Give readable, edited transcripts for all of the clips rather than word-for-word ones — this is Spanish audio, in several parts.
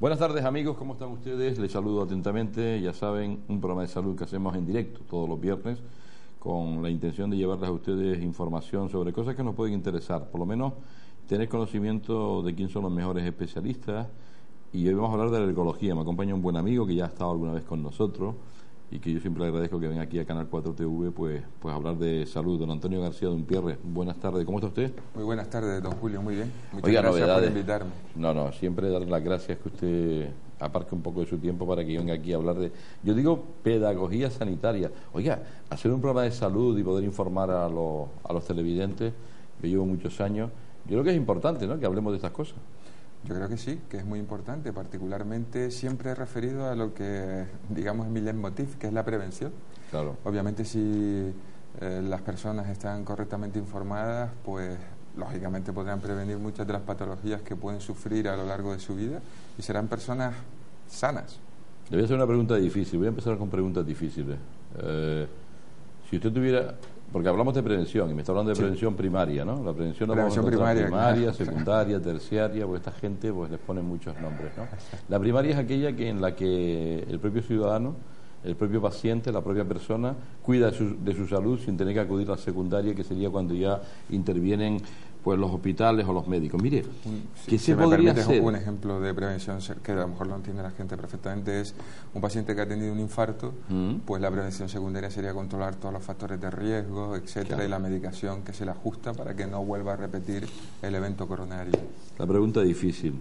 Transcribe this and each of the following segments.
Buenas tardes, amigos, ¿cómo están ustedes? Les saludo atentamente. Ya saben, un programa de salud que hacemos en directo todos los viernes con la intención de llevarles a ustedes información sobre cosas que nos pueden interesar, por lo menos tener conocimiento de quién son los mejores especialistas. Y hoy vamos a hablar de la alergología. Me acompaña un buen amigo que ya ha estado alguna vez con nosotros y que yo siempre le agradezco que venga aquí a Canal 4 TV pues a hablar de salud. Don Antonio García Dumpierre, buenas tardes, ¿cómo está usted? Muy buenas tardes, don Julio, muy bien. Muchas Oiga, gracias novedades. por invitarme. No, siempre darle las gracias que usted aparque un poco de su tiempo para que venga aquí a hablar de, yo digo, pedagogía sanitaria. Oiga, hacer un programa de salud y poder informar a los televidentes, que llevo muchos años, yo creo que es importante, ¿no?, que hablemos de estas cosas. Yo creo que sí, que es muy importante, particularmente siempre referido a lo que, digamos, es mi leitmotiv, que es la prevención. Claro. Obviamente, si las personas están correctamente informadas, pues lógicamente podrán prevenir muchas de las patologías que pueden sufrir a lo largo de su vida y serán personas sanas. Le voy a hacer una pregunta difícil, voy a empezar con preguntas difíciles. Si usted tuviera, porque hablamos de prevención y me está hablando de prevención primaria, ¿no? La prevención primaria, claro. secundaria, terciaria, pues esta gente pues les pone muchos nombres, ¿no? La primaria es aquella en la que el propio ciudadano, el propio paciente, la propia persona cuida de su salud sin tener que acudir a la secundaria, que sería cuando ya intervienen pues los hospitales o los médicos. Mire, ¿qué se podría hacer? Un ejemplo de prevención que a lo mejor lo entiende la gente perfectamente es un paciente que ha tenido un infarto, pues la prevención secundaria sería controlar todos los factores de riesgo, etcétera, claro, y la medicación que se le ajusta para que no vuelva a repetir el evento coronario. La pregunta difícil: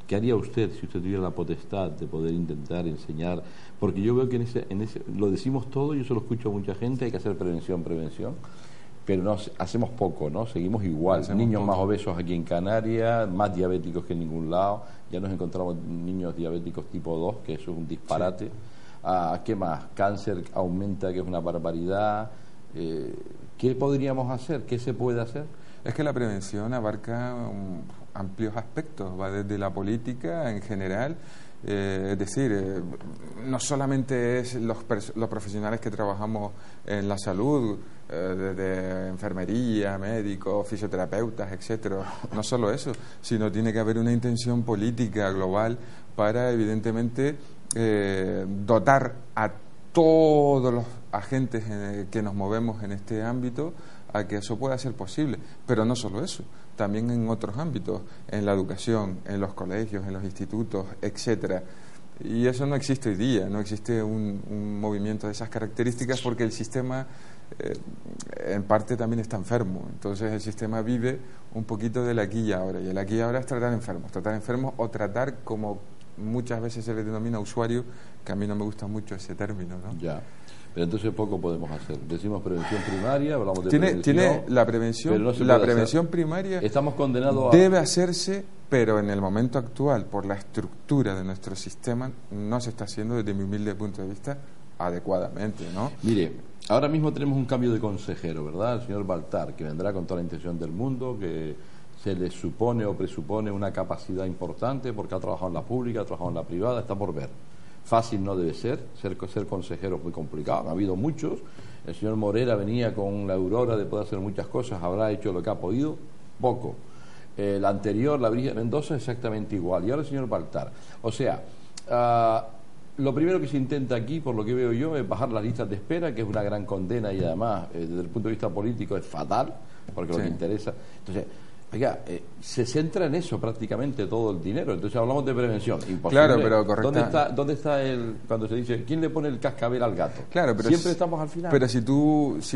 ¿qué haría usted si usted tuviera la potestad de poder intentar enseñar? Porque yo veo que en ese lo decimos todo, yo se lo escucho a mucha gente, hay que hacer prevención, pero no hacemos poco, ¿no? Seguimos igual. Niños más obesos aquí en Canarias, más diabéticos que en ningún lado. Ya nos encontramos niños diabéticos tipo 2, que eso es un disparate. Sí. ¿Qué más? Cáncer aumenta, que es una barbaridad. ¿Qué podríamos hacer? ¿Qué se puede hacer? Es que la prevención abarca amplios aspectos, va desde la política en general, es decir, no solamente es los profesionales que trabajamos en la salud, desde enfermería, médicos, fisioterapeutas, etcétera, no solo eso, sino tiene que haber una intención política global para, evidentemente, dotar a todos los agentes que nos movemos en este ámbito a que eso pueda ser posible, pero no solo eso, también en otros ámbitos, en la educación, en los colegios, en los institutos, etcétera. Y eso no existe hoy día, no existe un movimiento de esas características porque el sistema en parte también está enfermo. Entonces el sistema vive un poquito del aquí y ahora, y el aquí y ahora es tratar enfermos o tratar, como muchas veces se le denomina, usuario, que a mí no me gusta mucho ese término, ¿no? Ya. Pero entonces poco podemos hacer. Decimos prevención primaria, hablamos de prevención. Tiene la prevención, no la prevención primaria. Estamos condenados debe hacerse, pero en el momento actual, por la estructura de nuestro sistema, no se está haciendo, desde mi humilde punto de vista, adecuadamente, ¿no? Mire, ahora mismo tenemos un cambio de consejero, ¿verdad? El señor Baltar, que vendrá con toda la intención del mundo, que se le supone o presupone una capacidad importante porque ha trabajado en la pública, ha trabajado en la privada, está por ver. Fácil no debe ser consejero es muy complicado, ha habido muchos. El señor Morera venía con la aurora de poder hacer muchas cosas, habrá hecho lo que ha podido, poco. La anterior, la Virgen Mendoza, exactamente igual, y ahora el señor Baltar. O sea, lo primero que se intenta aquí, por lo que veo yo, es bajar las listas de espera, que es una gran condena y además, desde el punto de vista político, es fatal, porque lo que interesa. Entonces, oiga, se centra en eso prácticamente todo el dinero. Entonces hablamos de prevención. Imposible. Claro, pero correcto. ¿Dónde está cuando se dice quién le pone el cascabel al gato? Claro, pero siempre estamos al final. Pero si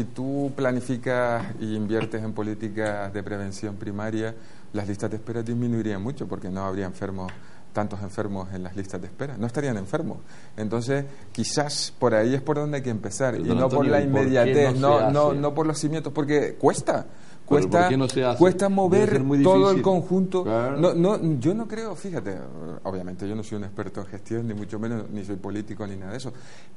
tú planificas y inviertes en políticas de prevención primaria, las listas de espera disminuirían mucho porque no habría tantos enfermos en las listas de espera, no estarían enfermos. Entonces, quizás por ahí es por donde hay que empezar, y no por la inmediatez, no por los cimientos, porque cuesta mover todo el conjunto. Claro. Yo no creo, fíjate, obviamente yo no soy un experto en gestión, ni mucho menos, ni soy político, ni nada de eso,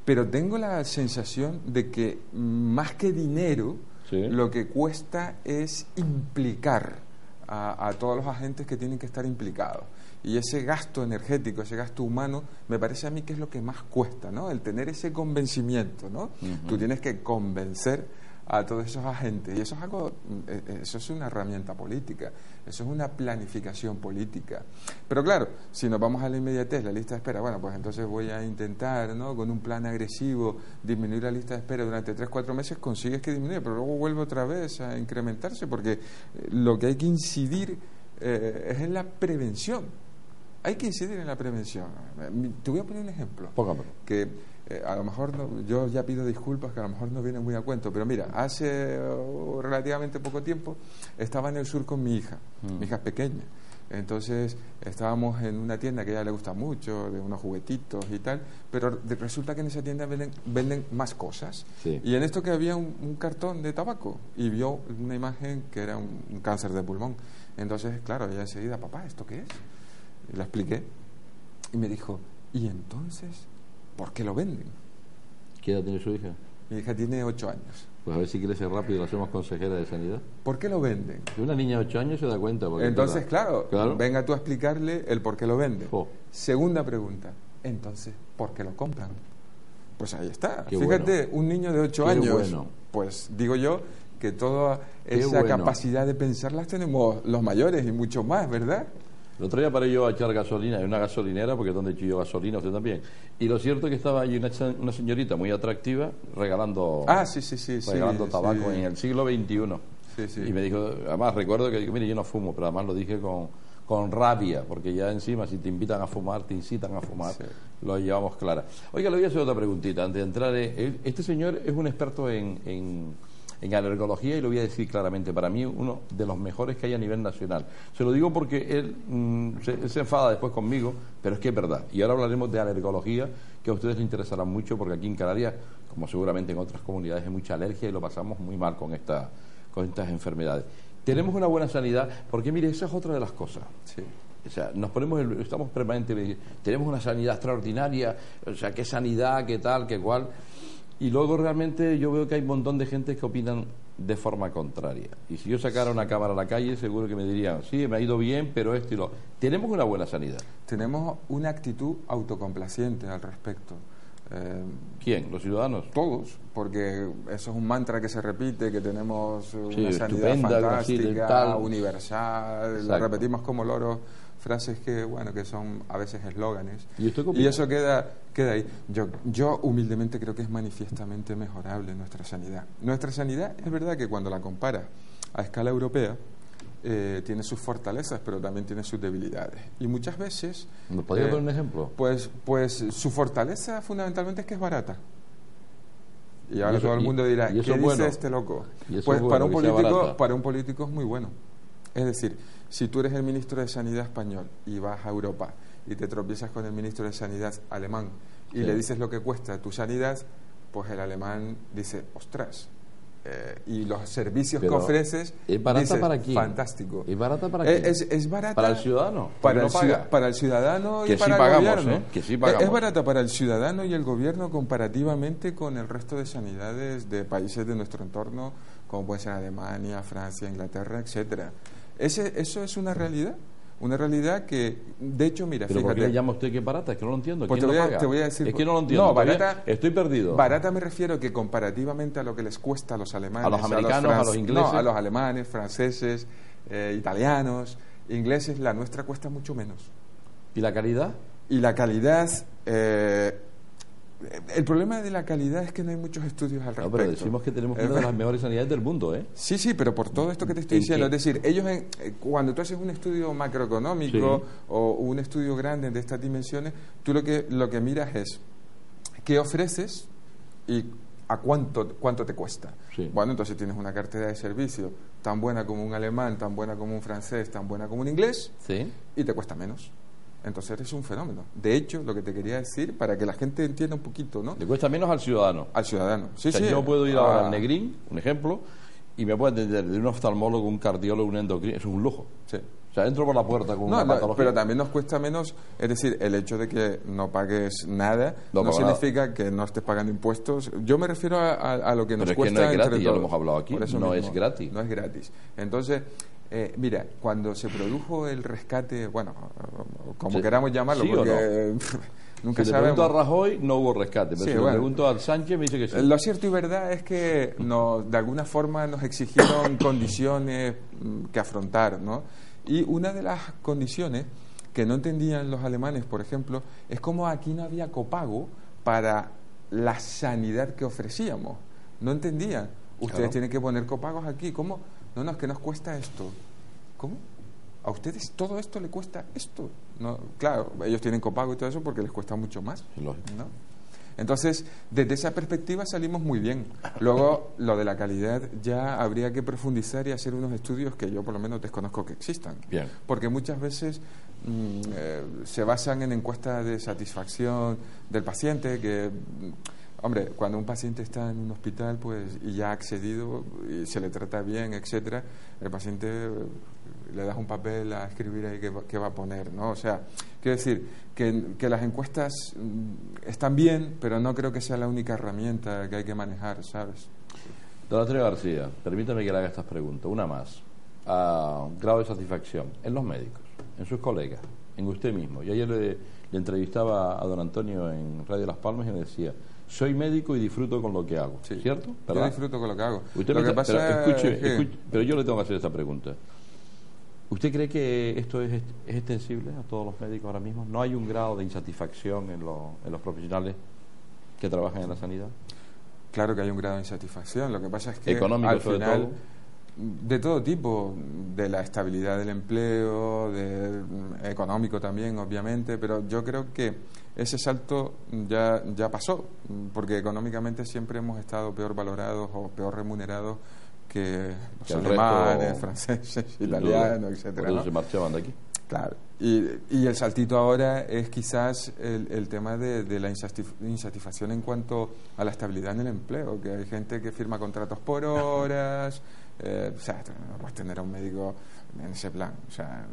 pero tengo la sensación de que más que dinero, lo que cuesta es implicar a todos los agentes que tienen que estar implicados. Y ese gasto energético, ese gasto humano, me parece a mí que es lo que más cuesta, ¿no? El tener ese convencimiento, ¿no? Tú tienes que convencer a todos esos agentes. Y eso es algo, eso es una herramienta política, eso es una planificación política. Pero claro, si nos vamos a la inmediatez, la lista de espera, bueno, pues entonces voy a intentar, ¿no?, con un plan agresivo, disminuir la lista de espera durante 3-4 meses, consigues que disminuya, pero luego vuelve otra vez a incrementarse, porque lo que hay que incidir es en la prevención. Hay que incidir en la prevención. Te voy a poner un ejemplo. Póngamelo. Que a lo mejor yo ya pido disculpas, que a lo mejor no viene muy a cuento, pero mira, hace relativamente poco tiempo estaba en el sur con mi hija. Mi hija es pequeña. Entonces estábamos en una tienda que a ella le gusta mucho, de unos juguetitos y tal, pero resulta que en esa tienda venden más cosas. Sí. Y en esto que había un cartón de tabaco y vio una imagen que era un cáncer de pulmón. Entonces, claro, ella enseguida, papá, ¿esto qué es? Y le expliqué y me dijo, ¿y entonces por qué lo venden? ¿Qué edad tiene su hija? Mi hija tiene 8 años. Pues a ver si crece rápido y la hacemos consejera de sanidad. ¿Por qué lo venden? Que una niña de 8 años se da cuenta. Entonces, claro, venga tú a explicarle el por qué lo venden. Oh. Segunda pregunta, entonces, ¿por qué lo compran? Pues ahí está. Qué Fíjate, bueno. Un niño de 8 Qué años, bueno. pues digo yo que toda esa capacidad de pensar las tenemos los mayores y mucho más, ¿verdad? El otro día paré yo a echar gasolina en una gasolinera, porque es donde echo yo gasolina, usted también. Y lo cierto es que estaba allí una señorita muy atractiva regalando, regalando tabaco en el siglo XXI. Sí, sí. Y me dijo, además recuerdo que, mire, yo no fumo, pero además lo dije con rabia, porque ya encima si te invitan a fumar, te incitan a fumar, sí, lo llevamos clara. Oiga, le voy a hacer otra preguntita antes de entrar. Este señor es un experto en alergología y lo voy a decir claramente, para mí uno de los mejores que hay a nivel nacional. Se lo digo porque él se enfada después conmigo, pero es que es verdad. Y ahora hablaremos de alergología, que a ustedes les interesará mucho, porque aquí en Canarias, como seguramente en otras comunidades, hay mucha alergia y lo pasamos muy mal con estas enfermedades. Tenemos una buena sanidad, porque mire, esa es otra de las cosas. Sí. O sea, estamos permanentemente, tenemos una sanidad extraordinaria, o sea, qué sanidad, qué tal, qué cual. Y luego realmente yo veo que hay un montón de gente que opinan de forma contraria. Y si yo sacara una cámara a la calle, seguro que me dirían, sí, me ha ido bien, pero esto y lo... Tenemos una buena sanidad. Tenemos una actitud autocomplaciente al respecto. ¿Quién? ¿Los ciudadanos? Todos, porque eso es un mantra que se repite, que tenemos una Sí, sanidad fantástica, tal. Universal, Exacto. la repetimos como loros, frases que, bueno, que son a veces eslóganes. ¿Y eso queda ahí. Yo humildemente creo que es manifiestamente mejorable nuestra sanidad. Nuestra sanidad es verdad que cuando la compara a escala europea, tiene sus fortalezas, pero también tiene sus debilidades. Y muchas veces... ¿Nos podría poner un ejemplo? Pues su fortaleza fundamentalmente es que es barata. Y ahora eso, todo el mundo dirá, ¿qué dice bueno? este loco? Pues bueno, para para un político es muy bueno. Es decir, si tú eres el ministro de Sanidad español y vas a Europa y te tropiezas con el ministro de Sanidad alemán y sí, le dices lo que cuesta tu sanidad, pues el alemán dice, ostras, y los servicios que ofreces, ¿es barata dices, para quién? Fantástico. ¿Es barata para quién? Es barata para el ciudadano, para el ciudadano que y para sí pagamos, el gobierno. que sí pagamos. Es barata para el ciudadano y el gobierno comparativamente con el resto de sanidades de países de nuestro entorno, como pueden ser Alemania, Francia, Inglaterra, etcétera. Eso es una realidad. Una realidad que, de hecho, mira, ¿Pero fíjate. por qué le llama usted que es barata? Es que no lo entiendo. Pues ¿Quién lo paga? te voy a decir. Es que no lo entiendo. No, barata. Estoy perdido. Barata me refiero que comparativamente a lo que les cuesta a los alemanes, a los americanos, a los ingleses. No, a los alemanes, franceses, italianos, ingleses, la nuestra cuesta mucho menos. ¿Y la calidad? Y la calidad. El problema de la calidad es que no hay muchos estudios al respecto. No, pero decimos que tenemos una de las mejores sanidades del mundo, ¿eh? Sí, sí, pero por todo esto que te estoy diciendo, es decir, ellos cuando tú haces un estudio macroeconómico, sí, o un estudio grande de estas dimensiones, tú lo que miras es qué ofreces y a cuánto te cuesta. Sí. Bueno, entonces tienes una cartera de servicios tan buena como un alemán, tan buena como un francés, tan buena como un inglés, sí, y te cuesta menos. Entonces eres un fenómeno. De hecho, lo que te quería decir, para que la gente entienda un poquito, ¿no? Le cuesta menos al ciudadano. Al ciudadano, sí, o sea, sí. Yo puedo ir ahora al Negrín, un ejemplo, y me puedo atender de un oftalmólogo, un cardiólogo, un endocrino. Eso es un lujo. Sí. O sea, entro por la puerta con una patología. Pero también nos cuesta menos, es decir, el hecho de que no pagues nada no significa que no estés pagando impuestos. Yo me refiero a lo que nos cuesta. Pero es que no es gratis, entre ya todos. lo hemos hablado aquí, no es gratis. No es gratis. Entonces, mira, cuando se produjo el rescate, bueno, como sí, queramos llamarlo, ¿sí porque Nunca si le sabemos. pregunto a Rajoy, no hubo rescate, pero Sí, si le bueno. pregunto a Sánchez, me dice que sí. Lo cierto y verdad es que de alguna forma nos exigieron condiciones que afrontar, ¿no? Y una de las condiciones que no entendían los alemanes, por ejemplo, es como aquí no había copago para la sanidad que ofrecíamos. No entendían. Ustedes Claro. tienen que poner copagos aquí. ¿Cómo? No, es que nos cuesta esto. ¿Cómo? ¿A ustedes todo esto le cuesta esto? No, claro, ellos tienen copago y todo eso porque les cuesta mucho más, Lógico. ¿no? Entonces, desde esa perspectiva salimos muy bien. Luego, lo de la calidad ya habría que profundizar y hacer unos estudios que yo por lo menos desconozco que existan. Bien. Porque muchas veces se basan en encuestas de satisfacción del paciente que... Hombre, cuando un paciente está en un hospital pues y ya ha accedido y se le trata bien, etcétera, el paciente le das un papel a escribir ahí qué va a poner, ¿no? O sea, quiero decir que las encuestas están bien, pero no creo que sea la única herramienta que hay que manejar, ¿sabes? Don Antonio García, permítame que le haga estas preguntas. Una más. Grado de satisfacción en los médicos, en sus colegas, en usted mismo. Yo ayer le entrevistaba a don Antonio en Radio Las Palmas y me decía: soy médico y disfruto con lo que hago, Sí. ¿cierto? Yo disfruto con lo que hago. Usted Lo que pasa pero, escuche, es que... pero yo le tengo que hacer esta pregunta. ¿Usted cree que esto es extensible a todos los médicos ahora mismo? ¿No hay un grado de insatisfacción en los profesionales que trabajan en la sanidad? Claro que hay un grado de insatisfacción. Lo que pasa es que económico, al sobre final, todo, de todo tipo, de la estabilidad del empleo, económico también, obviamente, pero yo creo que ese salto ya pasó, porque económicamente siempre hemos estado peor valorados o peor remunerados que los que el alemanes, resto, franceses, sin duda, italianos, etcétera, por eso ¿no? se marchaban de aquí. Claro. Y el saltito ahora es quizás el tema de la insatisfacción en cuanto a la estabilidad en el empleo, que hay gente que firma contratos por horas, o sea, no puedes tener a un médico en ese plan. O sea,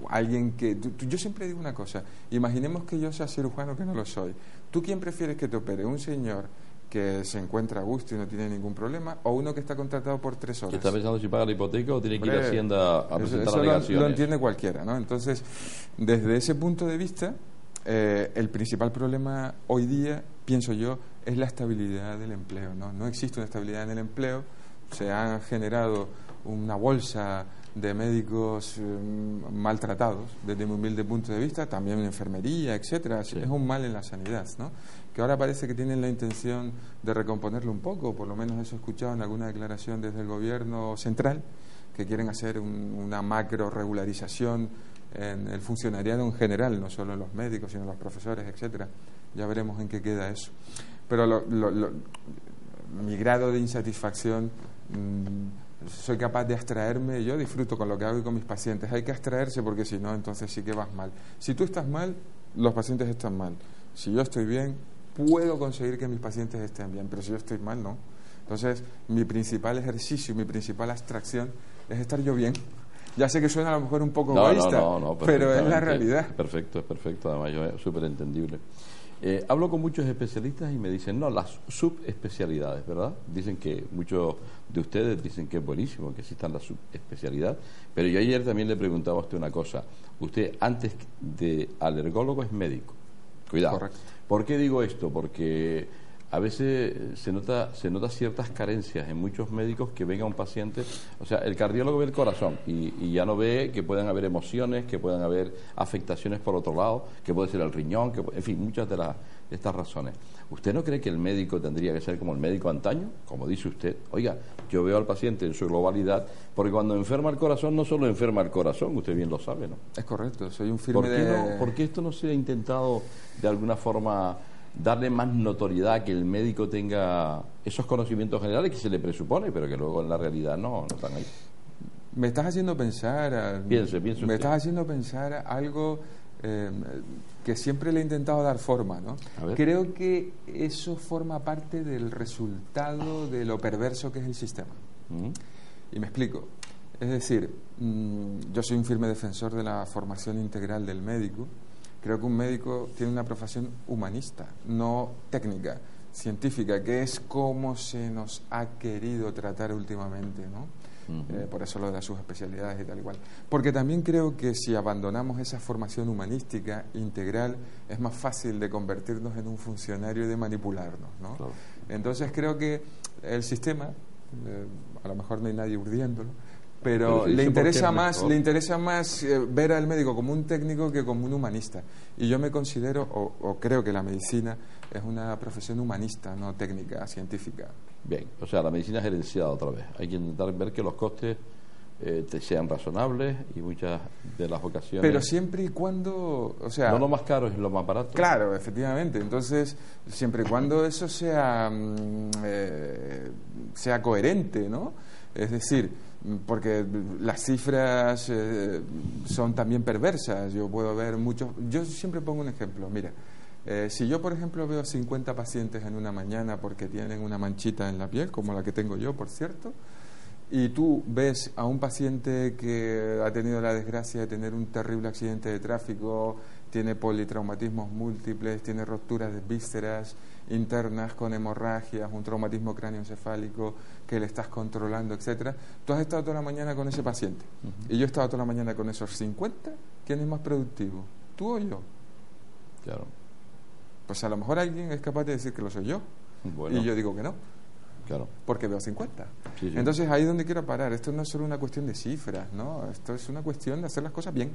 alguien que... yo siempre digo una cosa, imaginemos que yo sea cirujano, que no lo soy. ¿Tú quién prefieres que te opere? ¿Un señor que se encuentra a gusto y no tiene ningún problema, o uno que está contratado por 3 horas? ¿Que está pensando si paga la hipoteca o tiene que ir a Hacienda a presentar eso alegaciones? lo entiende cualquiera, ¿no? Entonces, desde ese punto de vista, el principal problema hoy día, pienso yo, es la estabilidad del empleo, ¿no? No existe una estabilidad en el empleo, se han generado una bolsa de médicos maltratados desde mi humilde punto de vista, también en enfermería, etcétera. Sí. Es un mal en la sanidad, ¿no? Que ahora parece que tienen la intención de recomponerlo un poco, por lo menos eso he escuchado en alguna declaración desde el gobierno central, que quieren hacer una macro regularización en el funcionariado en general, no solo en los médicos, sino en los profesores, etcétera. Ya veremos en qué queda eso. Pero mi grado de insatisfacción, soy capaz de abstraerme, yo disfruto con lo que hago y con mis pacientes. Hay que abstraerse porque si no, entonces sí que vas mal. Si tú estás mal, los pacientes están mal. Si yo estoy bien, puedo conseguir que mis pacientes estén bien, pero si yo estoy mal, no. Entonces, mi principal ejercicio, mi principal abstracción es estar yo bien. Ya sé que suena a lo mejor un poco egoísta, pero es la realidad. Perfecto, además es súper entendible. Hablo con muchos especialistas y me dicen, no, las subespecialidades, ¿verdad? Dicen que muchos de ustedes dicen que es buenísimo que existan las subespecialidades, pero yo ayer también le preguntaba a usted una cosa. Usted, antes de alergólogo, es médico. Cuidado. Correcto. ¿Por qué digo esto? Porque a veces se nota ciertas carencias en muchos médicos que venga un paciente, o sea, el cardiólogo ve el corazón y ya no ve que puedan haber emociones, que puedan haber afectaciones por otro lado, que puede ser el riñón, en fin, muchas de estas razones. ¿Usted no cree que el médico tendría que ser como el médico antaño? Como dice usted, oiga, yo veo al paciente en su globalidad, porque cuando enferma el corazón no solo enferma el corazón, usted bien lo sabe, ¿no? Es correcto, soy un firme ¿Por qué esto no se ha intentado de alguna forma darle más notoriedad a que el médico tenga esos conocimientos generales que se le presupone, pero que luego en la realidad no están ahí? Me estás haciendo pensar... Piense Me usted. estás haciendo pensar algo que siempre le he intentado dar forma, ¿no? Creo que eso forma parte del resultado de lo perverso que es el sistema. Y me explico. Es decir, yo soy un firme defensor de la formación integral del médico. Creo que un médico tiene una profesión humanista, no técnica, científica, que es como se nos ha querido tratar últimamente, ¿no? Por eso lo de las subespecialidades y tal igual. Porque también creo que si abandonamos esa formación humanística integral, es más fácil de convertirnos en un funcionario y de manipularnos, ¿no? Claro. Entonces creo que el sistema, a lo mejor no hay nadie urdiéndolo, pero le interesa más ver al médico como un técnico que como un humanista. Y yo me considero, o creo que la medicina es una profesión humanista, no técnica, científica. Bien, o sea, la medicina gerenciada otra vez. Hay que intentar ver que los costes sean razonables y muchas de las ocasiones... Pero siempre y cuando, o sea... No lo más caro es lo más barato. Claro, efectivamente. Entonces, siempre y cuando eso sea coherente, ¿no? Es decir, porque las cifras son también perversas. Yo puedo ver muchos... Yo siempre pongo un ejemplo, mira. Si yo, por ejemplo, veo 50 pacientes en una mañana porque tienen una manchita en la piel, como la que tengo yo, por cierto, y tú ves a un paciente que ha tenido la desgracia de tener un terrible accidente de tráfico, tiene politraumatismos múltiples, tiene rupturas de vísceras internas con hemorragias, un traumatismo cráneoencefálico que le estás controlando, etcétera. Tú has estado toda la mañana con ese paciente y yo he estado toda la mañana con esos 50. ¿Quién es más productivo? ¿Tú o yo? Claro. Pues a lo mejor alguien es capaz de decir que lo soy yo. Bueno. Y yo digo que no. Claro. Porque veo 50. Sí, sí. Entonces ahí es donde quiero parar. Esto no es solo una cuestión de cifras, ¿no? Esto es una cuestión de hacer las cosas bien.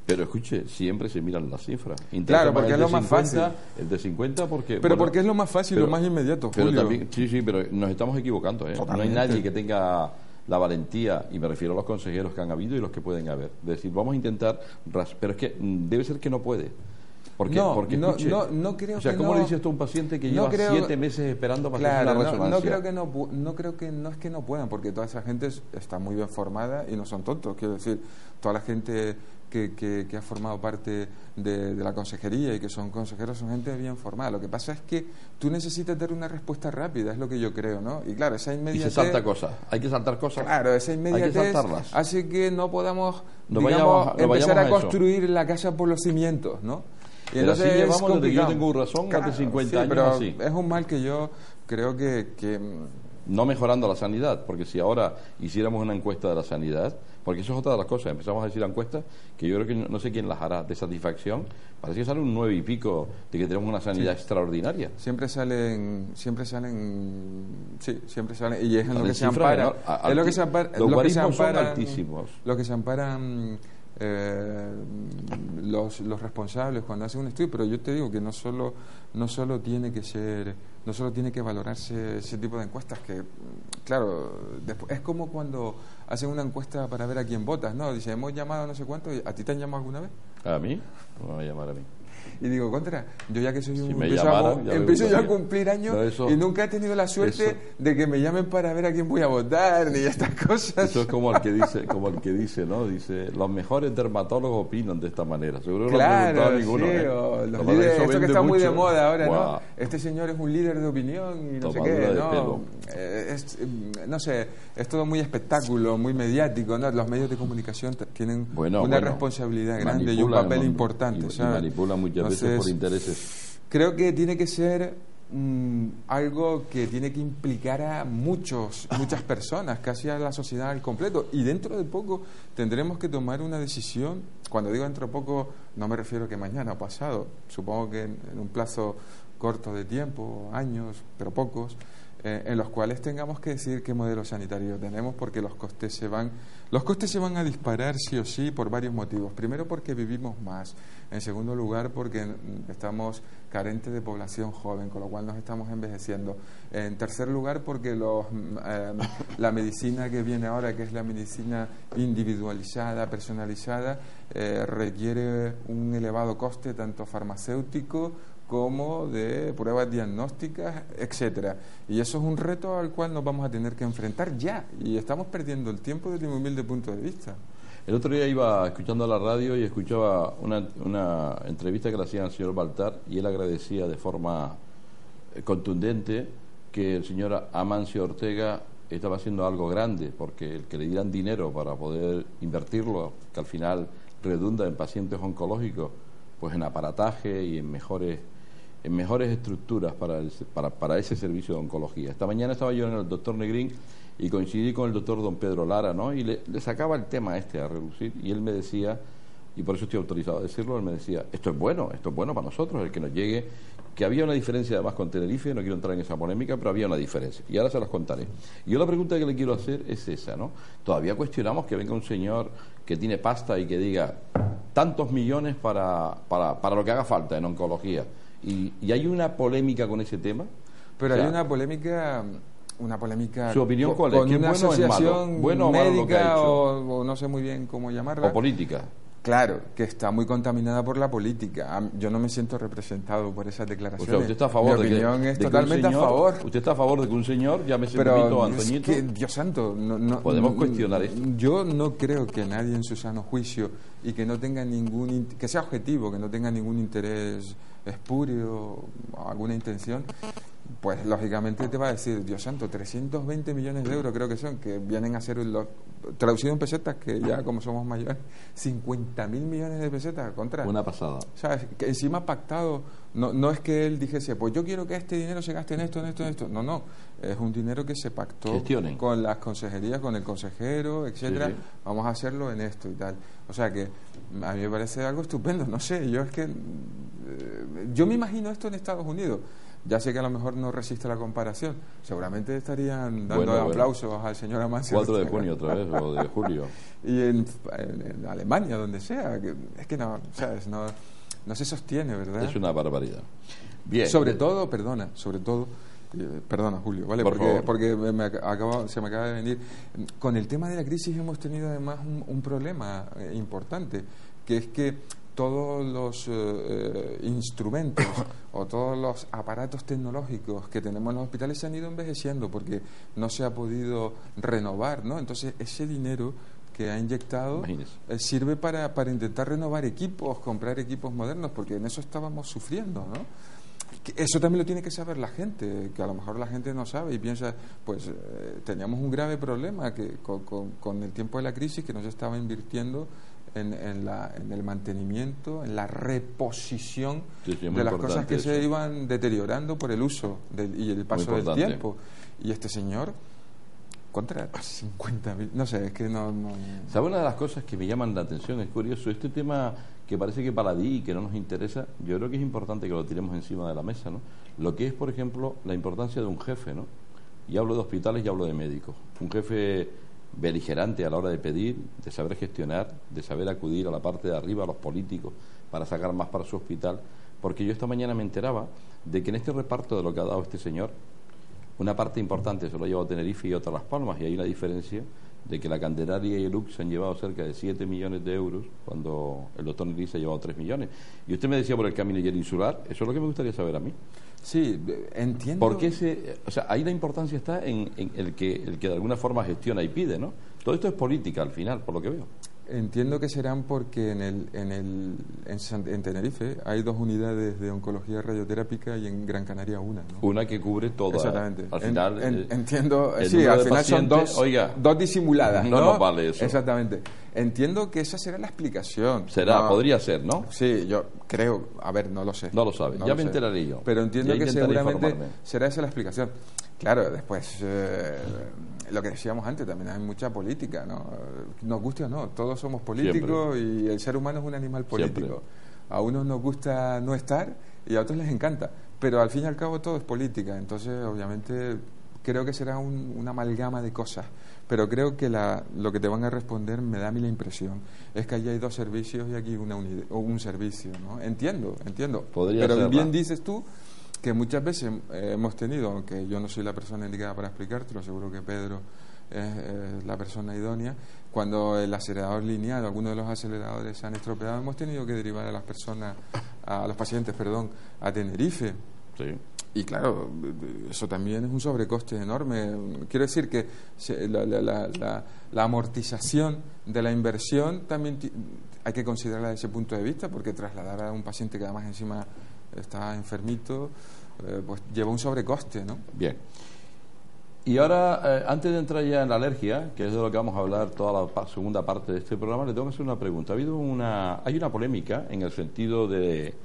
Pero escuche, siempre se miran las cifras. Claro, porque es lo más fácil. El de 50 porque... Pero porque es lo más fácil, lo más inmediato, pero Julio. También, sí, pero nos estamos equivocando, ¿eh? No hay nadie que tenga la valentía, y me refiero a los consejeros que han habido y los que pueden haber. Es decir, vamos a intentar... Pero es que debe ser que no puede. Porque escuche, no creo o sea, que ¿cómo no, le dices esto a un paciente que lleva 7 meses esperando para hacer una resonancia? No creo que no es que no puedan, porque toda esa gente está muy bien formada y no son tontos. Quiero decir, toda la gente que ha formado parte de la consejería y que son consejeros son gente bien formada. Lo que pasa es que tú necesitas dar una respuesta rápida, es lo que yo creo, ¿no? Y claro, esa inmediatez... Y se salta cosas, hay que saltar cosas. Claro, esa inmediatez hay que saltarlas. hace que no podamos, no empezar a eso. construir la casa por los cimientos, ¿no? Y pero entonces así llevamos es desde que yo tengo razón, claro, hace 50 sí, años pero así. Es un mal que yo creo que no mejorando la sanidad, porque si ahora hiciéramos una encuesta de la sanidad, porque eso es otra de las cosas, empezamos a decir encuestas que yo creo que no sé quién las hará de satisfacción, parece que sale un 9 y pico de que tenemos una sanidad extraordinaria. Siempre salen, y es en lo que se ampara. Es lo que se ampara. Los guarismos son altísimos. Lo que se amparan los responsables cuando hacen un estudio, pero yo te digo que no solo tiene que valorarse ese tipo de encuestas, que claro, después, es como cuando hacen una encuesta para ver a quién votas, ¿no? Dice, hemos llamado a no sé cuánto, ¿a ti te han llamado alguna vez? ¿A mí? No me va a llamar a mí. Y digo, contra, yo ya que soy empiezo yo a cumplir años y nunca he tenido la suerte de que me llamen para ver a quién voy a votar ni estas cosas. Eso es como el que dice, ¿no? Dice, los mejores dermatólogos opinan de esta manera. Seguro que claro, no han preguntado sí, ninguno. Los líderes, esto que está muy de moda ahora, wow. ¿no? Este señor es un líder de opinión y no Tomadura sé qué, de ¿no? pelo. No sé, es todo muy espectáculo, muy mediático, ¿no? Los medios de comunicación tienen una responsabilidad grande y un papel importante, ¿sabes? Y manipulan muchas veces por intereses. Creo que tiene que ser algo que tiene que implicar a muchas personas, casi a la sociedad al completo. Y dentro de poco tendremos que tomar una decisión. Cuando digo dentro de poco, no me refiero a que mañana o pasado. Supongo que en un plazo corto de tiempo, años, pero pocos, en los cuales tengamos que decidir qué modelo sanitario tenemos, porque los costes se van a disparar sí o sí por varios motivos. Primero, porque vivimos más. En segundo lugar, porque estamos carentes de población joven, con lo cual nos estamos envejeciendo. En tercer lugar, porque la medicina que viene ahora, que es la medicina individualizada, personalizada, requiere un elevado coste tanto farmacéutico como de pruebas diagnósticas, etcétera. Y eso es un reto al cual nos vamos a tener que enfrentar ya, y estamos perdiendo el tiempo desde mi humilde punto de vista. El otro día iba escuchando la radio y escuchaba una entrevista que le hacían al señor Baltar, y él agradecía de forma contundente que el señor Amancio Ortega estaba haciendo algo grande, porque el que le dieran dinero para poder invertirlo, que al final redunda en pacientes oncológicos, pues en aparataje y en mejores en mejores estructuras para ese servicio de oncología. Esta mañana estaba yo en el doctor Negrín y coincidí con el doctor don Pedro Lara, ¿no? Y le sacaba el tema a relucir, y él me decía, y por eso estoy autorizado a decirlo, él me decía, esto es bueno para nosotros, el que nos llegue, que había una diferencia además con Tenerife, no quiero entrar en esa polémica, pero había una diferencia, y ahora se las contaré. Y yo la pregunta que le quiero hacer es esa, ¿no? Todavía cuestionamos que venga un señor que tiene pasta y que diga tantos millones para lo que haga falta en oncología, y hay una polémica con ese tema. Pero hay una polémica ¿Su opinión cuál es? Con una asociación ¿Bueno o malo médica o no sé muy bien cómo llamarla. O política. Claro, que está muy contaminada por la política. Yo no me siento representado por esas declaraciones. O sea, usted está a favor Mi opinión es totalmente a favor. Usted está a favor de que un señor, llámese Pepito o Antoñito. Es que, Dios santo, podemos cuestionar esto. Yo no creo que nadie en su sano juicio y que no tenga que sea objetivo, que no tenga ningún interés espurio o alguna intención, pues lógicamente te va a decir, Dios santo, 320 millones de euros creo que son, que vienen a ser traducido en pesetas, que ya como somos mayores, 50.000 millones de pesetas contra. Una pasada. ¿Sabes? Que encima pactado, no es que él dijese, pues yo quiero que este dinero se gaste en esto, en esto, en esto. No, es un dinero que se pactó con las consejerías, con el consejero, etcétera. Sí. Vamos a hacerlo en esto y tal. O sea que a mí me parece algo estupendo. No sé, yo me imagino esto en Estados Unidos. Ya sé que a lo mejor no resiste la comparación. Seguramente estarían dando aplausos al señor Amancio. 4 de junio otra vez, o de julio. Y en Alemania, donde sea. Es que no, ¿sabes? No se sostiene, ¿verdad? Es una barbaridad. Bien. Perdona, Julio, ¿vale? Porque se me acaba de venir. Con el tema de la crisis hemos tenido además un problema importante, que es que todos los instrumentos o todos los aparatos tecnológicos que tenemos en los hospitales se han ido envejeciendo porque no se ha podido renovar, ¿no? Entonces ese dinero que ha inyectado sirve para intentar renovar equipos, comprar equipos modernos, porque en eso estábamos sufriendo, ¿no? Eso también lo tiene que saber la gente, que a lo mejor la gente no sabe y piensa, pues teníamos un grave problema que con el tiempo de la crisis, que no se estaba invirtiendo en el mantenimiento, en la reposición de las cosas que se iban deteriorando por el uso y el paso del tiempo. Y este señor, contra 50.000, no sé, es que no... ¿Sabe? Una de las cosas que me llaman la atención, es curioso, este tema que parece que baladí y que no nos interesa, yo creo que es importante que lo tiremos encima de la mesa, ¿no? Lo que es, por ejemplo, la importancia de un jefe, ¿no? Y hablo de hospitales y hablo de médicos. Un jefe beligerante a la hora de pedir, de saber gestionar, de saber acudir a la parte de arriba, a los políticos, para sacar más para su hospital. Porque yo esta mañana me enteraba de que en este reparto de lo que ha dado este señor, una parte importante se lo ha llevado Tenerife y otra Las Palmas, y hay una diferencia de que la Candelaria y el UC se han llevado cerca de 7 millones de euros, cuando el doctor Negrín se ha llevado 3 millones. Y usted me decía por el Caminiller Insular, eso es lo que me gustaría saber a mí. Sí, entiendo. Porque ahí la importancia está en el que de alguna forma gestiona y pide, ¿no? Todo esto es política al final, por lo que veo. Entiendo que serán porque en Tenerife hay 2 unidades de oncología radioterápica y en Gran Canaria una, ¿no? Una que cubre toda. Exactamente. Al final, entiendo. Sí, al final son dos disimuladas, ¿no? No nos vale eso. Exactamente. Entiendo que esa será la explicación. Podría ser, ¿no? Sí, yo creo. A ver, no lo sé. No lo sabe. Ya me enteraré yo. Pero entiendo que seguramente será esa la explicación. Claro, después, lo que decíamos antes, también hay mucha política, ¿no? Nos guste o no, todos somos políticos. Siempre. Y el ser humano es un animal político. Siempre. A unos nos gusta no estar y a otros les encanta, pero al fin y al cabo todo es política, entonces obviamente creo que será una amalgama de cosas, pero creo que lo que te van a responder, me da a mí la impresión, es que allí hay 2 servicios y aquí un servicio, ¿no? Entiendo, pero bien dices tú que muchas veces hemos tenido, aunque yo no soy la persona indicada para explicártelo, seguro que Pedro es la persona idónea, cuando el acelerador lineal, algunos de los aceleradores se han estropeado, hemos tenido que derivar a los pacientes, a Tenerife. Sí. Y claro, eso también es un sobrecoste enorme. Quiero decir que la amortización de la inversión también hay que considerarla desde ese punto de vista, porque trasladar a un paciente que además encima está enfermito, pues lleva un sobrecoste, ¿no? Bien. Y ahora, antes de entrar ya en la alergia, que es de lo que vamos a hablar toda la segunda parte de este programa, le tengo que hacer una pregunta. Hay una polémica en el sentido de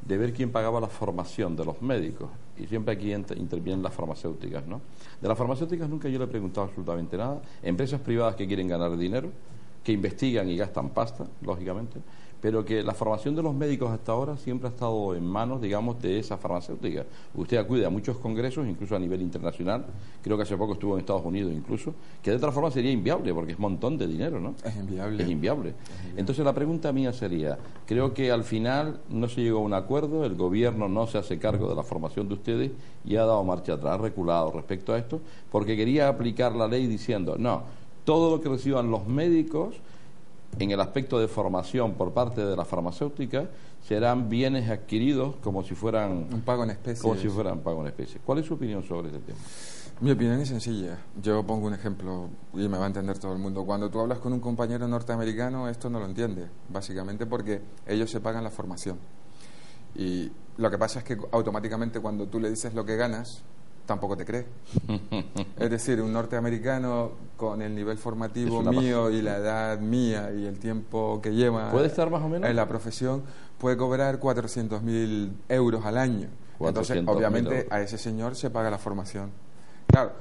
de ver quién pagaba la formación de los médicos. Y siempre aquí intervienen las farmacéuticas, ¿no? De las farmacéuticas nunca yo le he preguntado absolutamente nada. Empresas privadas que quieren ganar dinero, que investigan y gastan pasta, lógicamente, pero que la formación de los médicos hasta ahora siempre ha estado en manos, digamos, de esas farmacéuticas. Usted acude a muchos congresos, incluso a nivel internacional, creo que hace poco estuvo en Estados Unidos incluso, que de otra forma sería inviable, porque es un montón de dinero, ¿no? Es inviable. Es inviable. Entonces la pregunta mía sería, creo que al final no se llegó a un acuerdo, el gobierno no se hace cargo de la formación de ustedes y ha dado marcha atrás, reculado respecto a esto, porque quería aplicar la ley diciendo, no, todo lo que reciban los médicos en el aspecto de formación por parte de la farmacéutica serán bienes adquiridos como si fueran un pago en especie. Como si fueran pago en especie. ¿Cuál es su opinión sobre este tema? Mi opinión es sencilla. Yo pongo un ejemplo y me va a entender todo el mundo. Cuando tú hablas con un compañero norteamericano, esto no lo entiende, básicamente porque ellos se pagan la formación. Y lo que pasa es que automáticamente cuando tú le dices lo que ganas, tampoco te cree. Es decir, un norteamericano con el nivel formativo mío y la edad mía y el tiempo que lleva ¿puede estar más o menos? En la profesión puede cobrar 400.000 euros al año. Entonces, obviamente, a ese señor se paga la formación. Claro,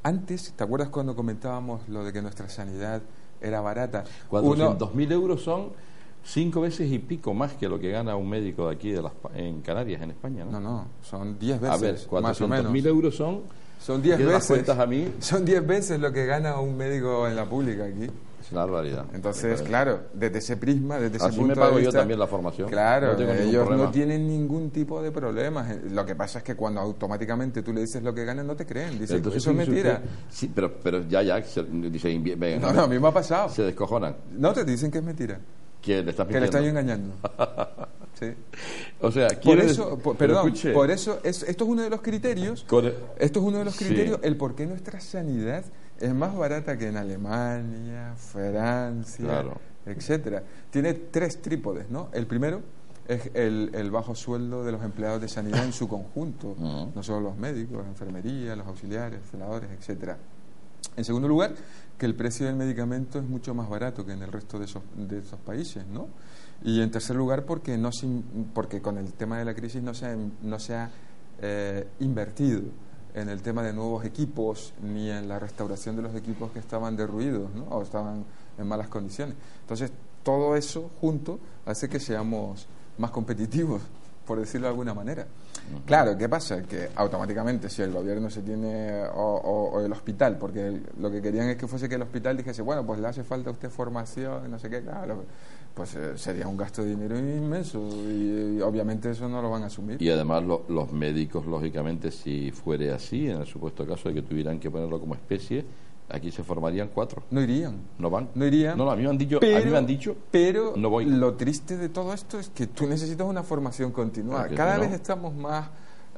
antes, ¿te acuerdas cuando comentábamos lo de que nuestra sanidad era barata? 400.000 euros son 5 veces y pico más que lo que gana un médico de aquí en Canarias, en España, ¿no? No, son 10 veces. A ver, 400.000 euros son 10 veces. A mí? Son 10 veces lo que gana un médico en la pública aquí. Es una barbaridad. Entonces, claro, desde ese prisma, desde ese así punto me pago de vista, yo también la formación. Claro, no ellos no tienen ningún tipo de problemas. Lo que pasa es que cuando automáticamente tú le dices lo que ganan, no te creen. Dicen, entonces, eso es mentira. Sí, pero ya, dicen, venga, no, a mí me ha pasado. Se descojonan. No, te dicen que es mentira. Que le estás mintiendo. Que le estás engañando. Sí. O sea, por eso, por eso esto es uno de los criterios. Esto es uno de los criterios, el por qué nuestra sanidad es más barata que en Alemania, Francia, etcétera. Tiene 3 trípodes, ¿no? El primero es el bajo sueldo de los empleados de sanidad en su conjunto, no solo los médicos, la enfermería, los auxiliares, celadores, etcétera. En segundo lugar, que el precio del medicamento es mucho más barato que en el resto de esos países, ¿no? Y en tercer lugar, porque con el tema de la crisis no se ha invertido en el tema de nuevos equipos ni en la restauración de los equipos que estaban derruidos, ¿no? O estaban en malas condiciones. Entonces, todo eso junto hace que seamos más competitivos, por decirlo de alguna manera. Claro, ¿qué pasa? Que automáticamente si el gobierno se tiene o el hospital, porque lo que querían es que fuese que el hospital dijese, bueno, pues le hace falta a usted formación, no sé qué, claro, pues sería un gasto de dinero inmenso y obviamente eso no lo van a asumir. Y además los médicos, lógicamente, si fuere así, en el supuesto caso de que tuvieran que ponerlo como especie, aquí se formarían 4. No irían. ¿No van? No irían. No, a mí me han dicho, pero no voy. Lo triste de todo esto es que tú necesitas una formación continuada. Cada vez estamos más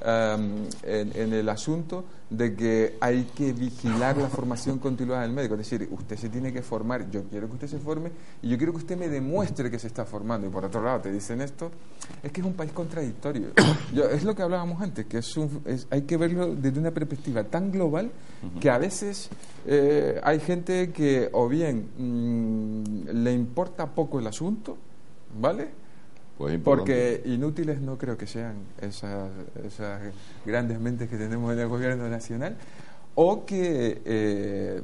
en el asunto de que hay que vigilar la formación continuada del médico. Es decir, usted se tiene que formar, yo quiero que usted se forme y yo quiero que usted me demuestre que se está formando. Y por otro lado te dicen esto, es que es un país contradictorio. Es lo que hablábamos antes, que hay que verlo desde una perspectiva tan global que a veces hay gente que o bien le importa poco el asunto, ¿vale? Pues porque inútiles no creo que sean esas grandes mentes que tenemos en el gobierno nacional, o que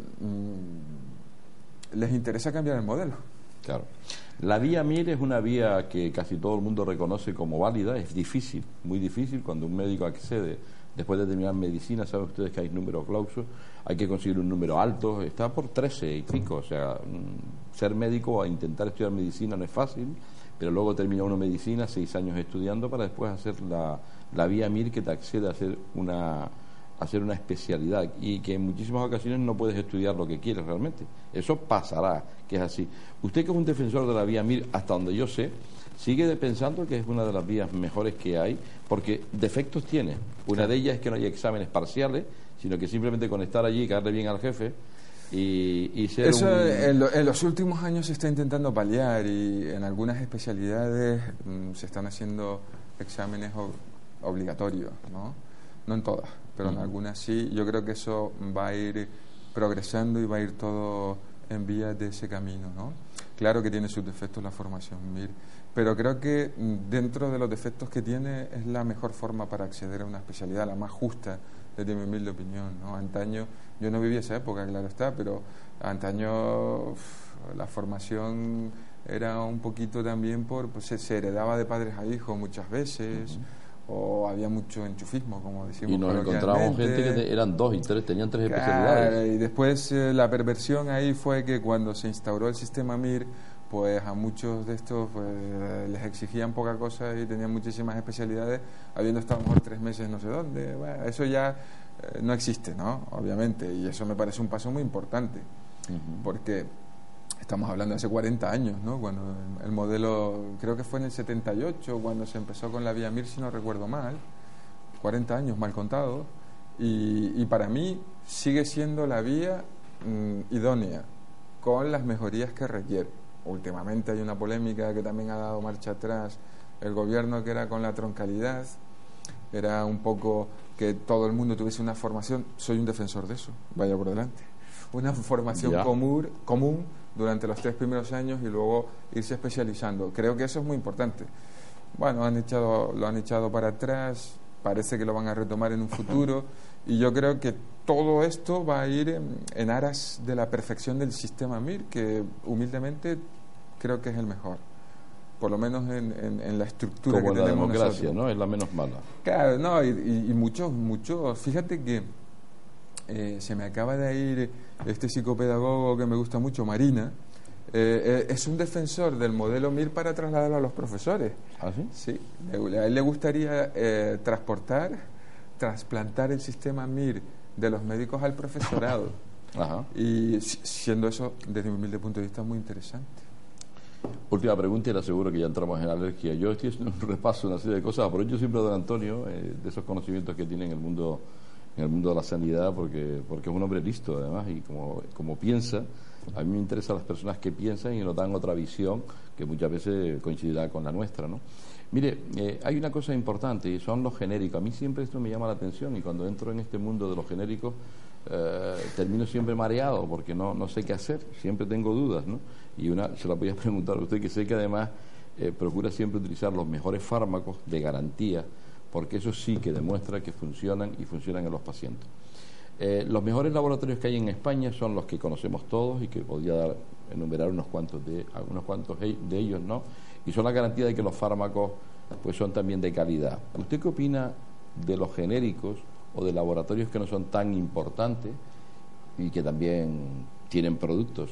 les interesa cambiar el modelo. Claro. La vía MIR es una vía que casi todo el mundo reconoce como válida. Es difícil, muy difícil, cuando un médico accede después de terminar medicina. Saben ustedes que hay números clausos, hay que conseguir un número alto, está por 13 y pico. O sea, ser médico o intentar estudiar medicina no es fácil, pero luego termina uno medicina, 6 años estudiando para después hacer la vía MIR, que te accede a hacer una especialidad, y que en muchísimas ocasiones no puedes estudiar lo que quieres realmente. Eso pasará, que es así. Usted, que es un defensor de la vía MIR, hasta donde yo sé, sigue pensando que es una de las vías mejores que hay, porque defectos tiene. Una de ellas es que no hay exámenes parciales, sino que simplemente con estar allí y caerle bien al jefe y ser eso en los últimos años se está intentando paliar, y en algunas especialidades se están haciendo exámenes obligatorios, no en todas, pero en algunas sí. Yo creo que eso va a ir progresando y va a ir todo en vías de ese camino, ¿no? Claro que tiene sus defectos la formación MIR, pero creo que dentro de los defectos que tiene es la mejor forma para acceder a una especialidad, la más justa, desde mi humilde opinión, ¿no? Antaño, yo no viví esa época, claro está, pero antaño la formación era un poquito también pues se heredaba de padres a hijos muchas veces, o había mucho enchufismo, como decimos. Y nos encontrábamos gente que eran 2 y 3, tenían 3 especialidades. Y después la perversión ahí fue que cuando se instauró el sistema MIR, pues a muchos de estos pues, les exigían poca cosa y tenían muchísimas especialidades, habiendo estado a lo mejor 3 meses no sé dónde. Bueno, eso ya no existe, ¿no? Obviamente, y eso me parece un paso muy importante, porque estamos hablando de hace 40 años, ¿no? Cuando el modelo, creo que fue en el 78, cuando se empezó con la vía MIR, si no recuerdo mal, 40 años mal contados, y para mí sigue siendo la vía idónea, con las mejorías que requiere. Últimamente hay una polémica que también ha dado marcha atrás el gobierno, que era con la troncalidad, era un poco que todo el mundo tuviese una formación, soy un defensor de eso, vaya por delante, una formación común durante los 3 primeros años y luego irse especializando. Creo que eso es muy importante. Bueno, lo han echado para atrás, parece que lo van a retomar en un futuro, y yo creo que todo esto va a ir en aras de la perfección del sistema MIR, que humildemente creo que es el mejor, por lo menos en la estructura como que la tenemos democracia, nosotros. ¿no? Es la menos mala. Claro, no, y muchos, fíjate que se me acaba de ir este psicopedagogo que me gusta mucho, Marina, es un defensor del modelo MIR para trasladarlo a los profesores. ¿Ah, sí? Sí, a él le gustaría trasplantar el sistema MIR de los médicos al profesorado. Ajá. Y siendo eso, desde mi humilde punto de vista, muy interesante. Última pregunta y le aseguro que ya entramos en alergia. Yo estoy haciendo un repaso de una serie de cosas, aprovecho siempre a don Antonio de esos conocimientos que tiene en el mundo de la sanidad, porque es un hombre listo además, y como piensa, a mí me interesan las personas que piensan y nos dan otra visión que muchas veces coincidirá con la nuestra, ¿no? Mire, hay una cosa importante y son los genéricos. A mí siempre esto me llama la atención, y cuando entro en este mundo de los genéricos termino siempre mareado porque no sé qué hacer, siempre tengo dudas, ¿no? Y se la voy a preguntar a usted, que sé que además procura siempre utilizar los mejores fármacos de garantía, porque eso sí que demuestra que funcionan y funcionan en los pacientes. Los mejores laboratorios que hay en España son los que conocemos todos y que podría enumerar unos cuantos de ellos, ¿no? Y son la garantía de que los fármacos pues son también de calidad. ¿Usted qué opina de los genéricos o de laboratorios que no son tan importantes y que también tienen productos?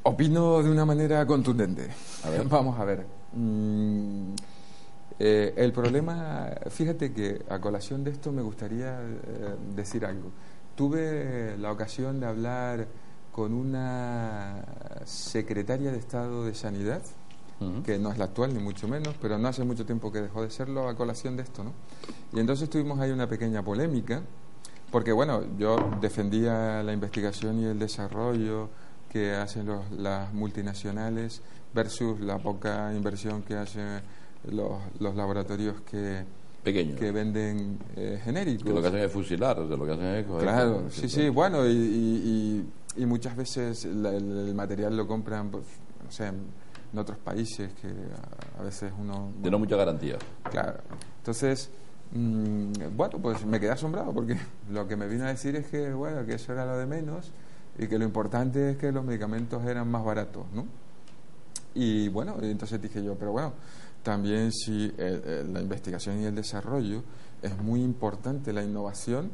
Opino de una manera contundente. Vamos a ver. El problema, fíjate que a colación de esto me gustaría decir algo. Tuve la ocasión de hablar con una secretaria de Estado de Sanidad, que no es la actual ni mucho menos, pero no hace mucho tiempo que dejó de serlo, a colación de esto, ¿no? Y entonces tuvimos ahí una pequeña polémica, porque bueno, yo defendía la investigación y el desarrollo que hacen las multinacionales versus la poca inversión que hacen los laboratorios pequeños, que venden genéricos. Que lo que hacen es fusilar, o sea, lo que hacen es coger. Claro, sí, bueno, y muchas veces el material lo compran, pues, no sé, en otros países que a veces uno... de no mucha garantía. Claro. Entonces, bueno, pues me quedé asombrado porque lo que me vino a decir es que, bueno, que eso era lo de menos y que lo importante es que los medicamentos eran más baratos, ¿no? Y bueno, entonces dije yo, pero bueno, también si la investigación y el desarrollo es muy importante, la innovación,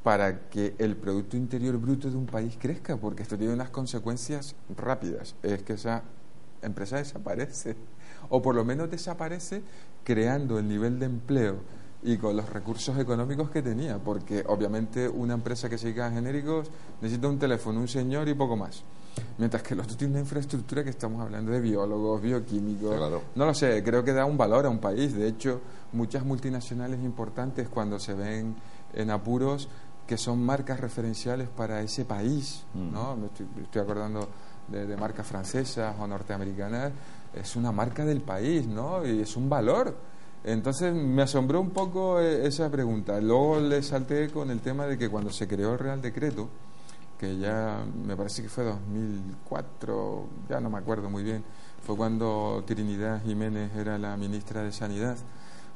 para que el Producto Interior Bruto de un país crezca, porque esto tiene unas consecuencias rápidas. Es que esa empresa desaparece, o por lo menos desaparece creando el nivel de empleo y con los recursos económicos que tenía, porque obviamente una empresa que se dedica a genéricos necesita un teléfono, un señor y poco más. Mientras que el otro tiene una infraestructura que estamos hablando de biólogos, bioquímicos, claro. No lo sé, creo que da un valor a un país. De hecho, muchas multinacionales importantes, cuando se ven en apuros, que son marcas referenciales para ese país, ¿no? Me estoy acordando de marcas francesas o norteamericanas, es una marca del país, ¿no? Y es un valor. Entonces me asombró un poco esa pregunta. Luego le salté con el tema de que cuando se creó el Real Decreto, que ya me parece que fue 2004, ya no me acuerdo muy bien, fue cuando Trinidad Jiménez era la ministra de Sanidad.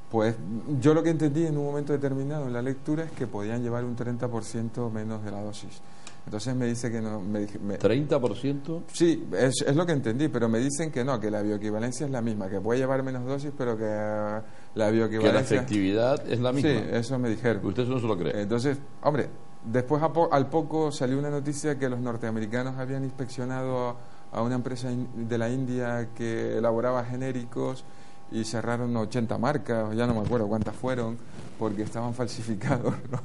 Pues yo lo que entendí en un momento determinado en la lectura es que podían llevar un 30% menos de la dosis. Entonces me dice que no... ¿30%? Sí, es lo que entendí, pero me dicen que no, que la bioequivalencia es la misma, que puede llevar menos dosis, pero que la bioequivalencia... Que la efectividad es la misma. Sí, eso me dijeron. ¿Usted no se lo cree? Entonces, hombre, después al poco salió una noticia que los norteamericanos habían inspeccionado a una empresa de la India que elaboraba genéricos y cerraron 80 marcas, ya no me acuerdo cuántas fueron, porque estaban falsificados, ¿no?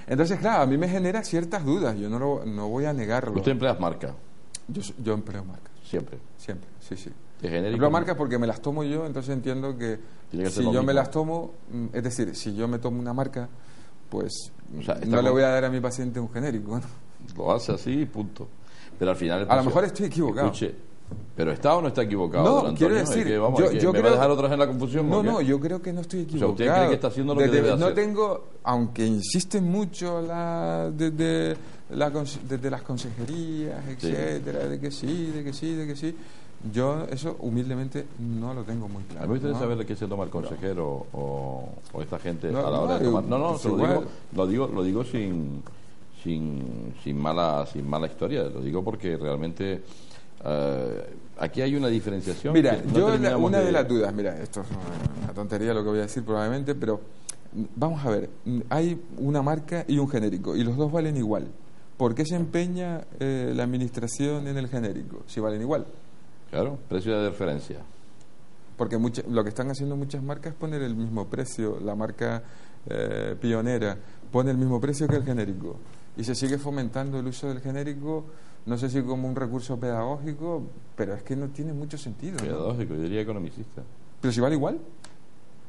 Entonces, claro, a mí me genera ciertas dudas, yo no voy a negarlo. ¿Usted emplea marca? Yo empleo marcas. ¿Siempre? Siempre, sí, sí. ¿De genérico? Empleo marcas porque me las tomo yo, entonces entiendo que si yo me las tomo, es decir, si yo me tomo una marca, pues no le voy a dar a mi paciente un genérico, ¿no? Lo hace así, punto. Pero al final... A lo mejor estoy equivocado. Escuche, ¿pero está o no está equivocado, no, don Antonio? Quiero decir, yo ¿me va a dejar otra vez en la confusión? No, yo creo que no estoy equivocado. O sea, ¿usted cree que está haciendo lo que debe hacer? No tengo, aunque insisten mucho desde las consejerías, etcétera, de que sí, yo eso humildemente no lo tengo muy claro. A mí me gustaría saber de qué se toma el consejero o esta gente a la hora de tomar. Lo digo sin mala historia, lo digo porque realmente aquí hay una diferenciación. Mira, una de las dudas, mira, esto es una tontería lo que voy a decir probablemente, pero vamos a ver, hay una marca y un genérico y los dos valen igual. ¿Por qué se empeña la administración en el genérico si valen igual? Claro, precio de referencia. Porque lo que están haciendo muchas marcas es poner el mismo precio. La marca pionera pone el mismo precio que el genérico. Y se sigue fomentando el uso del genérico, no sé si como un recurso pedagógico, pero es que no tiene mucho sentido. Pedagógico, yo diría economicista. Pero si vale igual,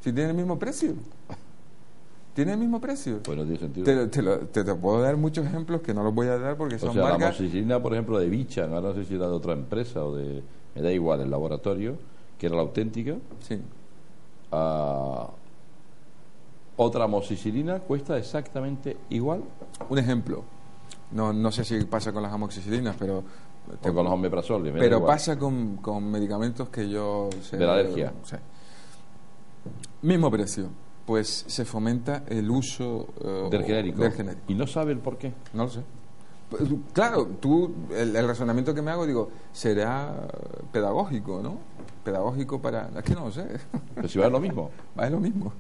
si tiene el mismo precio. ¿Tiene el mismo precio? Pues no tiene sentido. Te puedo dar muchos ejemplos que no los voy a dar porque son marcas... la amoxicilina, por ejemplo, de Bichan, ahora no sé si era de otra empresa o de... Me da igual, el laboratorio, que era la auténtica. Sí. Otra amoxicilina cuesta exactamente igual. Un ejemplo. No sé si pasa con las amoxicilinas, pero... O con los omeprazol. Pero pasa con medicamentos que yo sé... De la alergia. Sí. Mismo precio. Pues se fomenta el uso del genérico. ¿Y no sabe el por qué? No lo sé. Claro, el razonamiento que me hago, digo, será pedagógico, ¿no? Pedagógico para... Es que no lo sé. Pero si va a lo mismo. Va a lo mismo.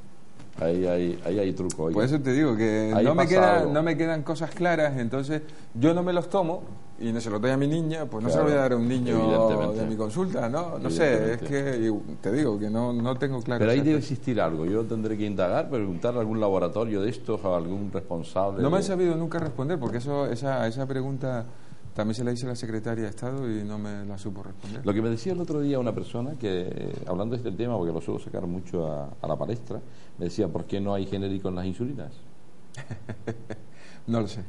Ahí hay truco. Por eso te digo que no me quedan cosas claras, entonces yo no me los tomo y no se los doy a mi niña, pues no se lo voy a dar a un niño de mi consulta, ¿no? No sé, es que te digo que no tengo claro. Pero ahí debe existir algo, yo tendré que indagar, preguntar a algún laboratorio de estos, a algún responsable. No me han sabido nunca responder, porque esa pregunta también se la hice a la secretaria de Estado y no me la supo responder. Lo que me decía el otro día una persona que, hablando de este tema, porque lo suelo sacar mucho a la palestra, me decía, ¿por qué no hay genérico en las insulinas? No lo sé.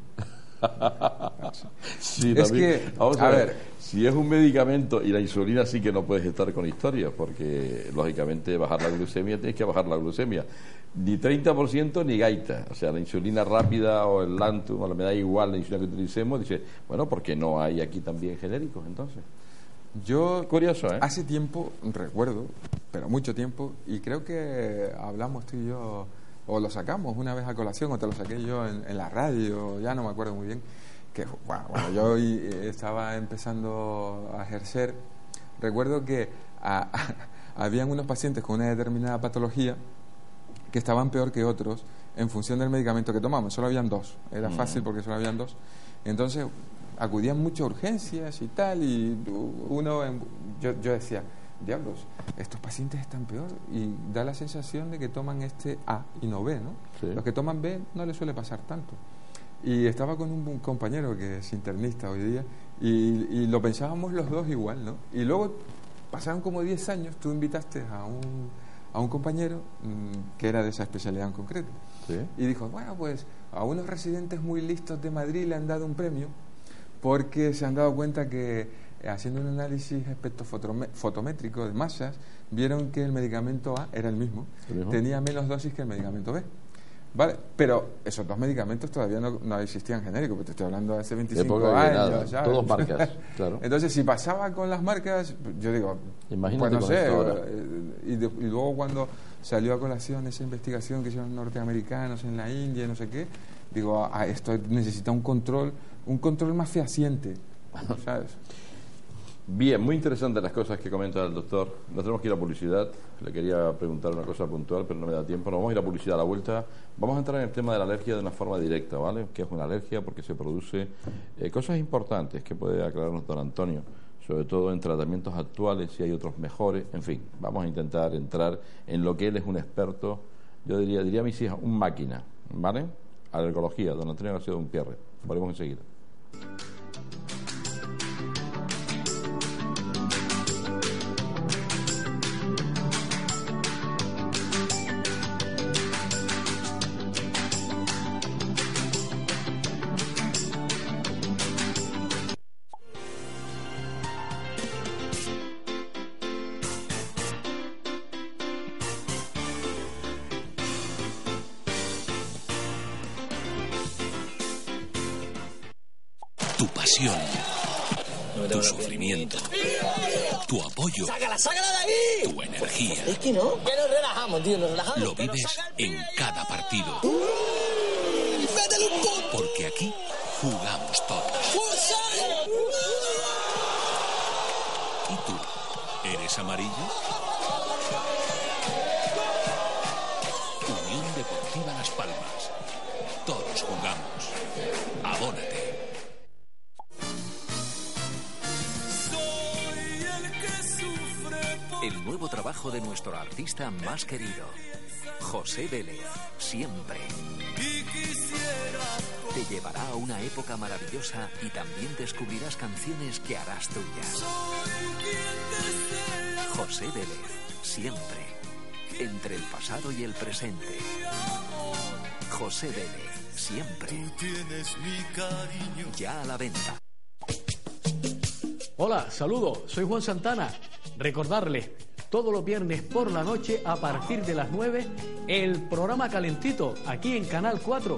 Sí, es que, a ver, si es un medicamento y la insulina sí que no puedes estar con historias, porque lógicamente bajar la glucemia tienes que bajar la glucemia. Ni 30% ni gaita. O sea, la insulina rápida o el Lantus, o me da igual la insulina que utilicemos, dice, bueno, ¿por qué no hay aquí también genéricos entonces? Yo, curioso, hace tiempo, recuerdo, pero mucho tiempo, y creo que hablamos tú y yo, o lo sacamos una vez a colación, o te lo saqué yo en la radio, ya no me acuerdo muy bien, que bueno, yo estaba empezando a ejercer. Recuerdo que habían unos pacientes con una determinada patología que estaban peor que otros en función del medicamento que tomaban. Solo habían dos, era fácil porque solo habían dos. Entonces acudían mucho a urgencias y tal, y yo decía, diablos, estos pacientes están peor, y da la sensación de que toman este A y no B, ¿no? Sí. Los que toman B no les suele pasar tanto. Y estaba con un compañero que es internista hoy día, y lo pensábamos los dos igual, ¿no? Y luego pasaron como 10 años, tú invitaste a un compañero que era de esa especialidad en concreto. ¿Sí? Y dijo, bueno, pues a unos residentes muy listos de Madrid le han dado un premio porque se han dado cuenta que haciendo un análisis espectrofotométrico de masas, vieron que el medicamento A era el mismo, tenía menos dosis que el medicamento B. Vale, pero esos dos medicamentos todavía no existían genéricos, porque te estoy hablando de hace 25 época años. nada, ¿sabes? todos marcas, claro. Entonces, si pasaba con las marcas, yo digo, Imagínate pues no con sé, esto ahora. y luego cuando salió a colación esa investigación que hicieron los norteamericanos en la India, no sé qué, digo, esto necesita un control más fehaciente, ¿sabes? Bien, muy interesantes las cosas que comenta el doctor. Nos tenemos que ir a publicidad. Le quería preguntar una cosa puntual, pero no me da tiempo. Nos vamos a ir a publicidad a la vuelta. Vamos a entrar en el tema de la alergia de una forma directa, ¿vale? ¿Qué es una alergia? Porque se produce cosas importantes que puede aclararnos don Antonio, sobre todo en tratamientos actuales, si hay otros mejores. En fin, vamos a intentar entrar en lo que él es un experto, yo diría a mis hijas, un máquina, ¿vale? Alergología, don Antonio García Dumpierre. Volvemos enseguida. Tu pasión, tu sufrimiento, tu apoyo, ¡Sácala de ahí! tu energía. Es que no. Que nos relajamos, tío, nos relajamos. Lo vives en cada partido. ¡Métele un punto! Porque aquí jugamos todos. ¿Y tú? ¿Eres amarillo? Unión Deportiva Las Palmas. Todos jugamos. Abónate. El nuevo trabajo de nuestro artista más querido, José Vélez, siempre. Te llevará a una época maravillosa y también descubrirás canciones que harás tuyas. José Vélez, siempre. Entre el pasado y el presente. José Vélez, siempre. Ya a la venta. Hola, saludo, soy Juan Santana. Recordarles, todos los viernes por la noche a partir de las 9, el programa Calentito, aquí en Canal 4.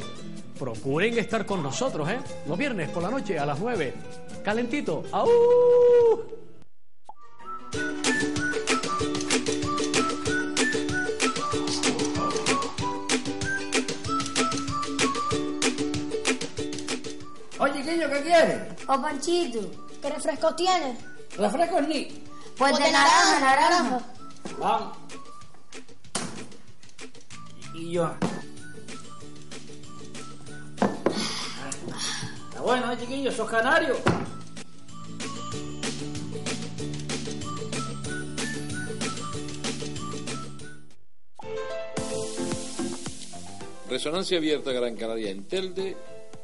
Procuren estar con nosotros, ¿eh? Los viernes por la noche a las 9. Calentito, ¡au! Oye, Quillo, ¿qué quieres? O Panchito, ¿qué refrescos tienes? ¿Refrescos ni? Pues de naranja. Vamos. Y yo. Está bueno, chiquillos, sos canarios. Resonancia Abierta Gran Canaria en Telde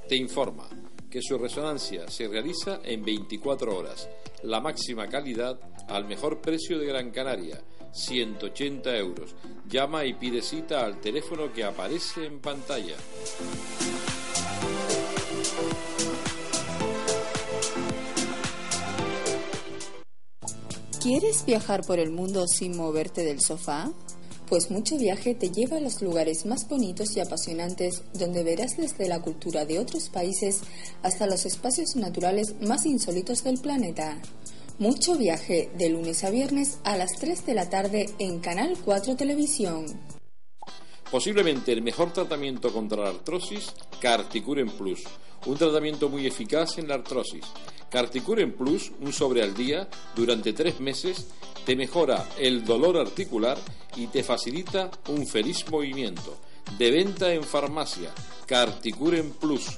te informa que su resonancia se realiza en 24 horas, la máxima calidad al mejor precio de Gran Canaria, 180 euros. Llama y pide cita al teléfono que aparece en pantalla. ¿Quieres viajar por el mundo sin moverte del sofá? Pues Mucho Viaje te lleva a los lugares más bonitos y apasionantes, donde verás desde la cultura de otros países hasta los espacios naturales más insólitos del planeta. Mucho Viaje, de lunes a viernes a las 3 de la tarde en Canal 4 Televisión. Posiblemente el mejor tratamiento contra la artrosis, Carticuren Plus, un tratamiento muy eficaz en la artrosis. Carticuren Plus, un sobre al día, durante 3 meses, te mejora el dolor articular y te facilita un feliz movimiento. De venta en farmacia, Carticuren Plus.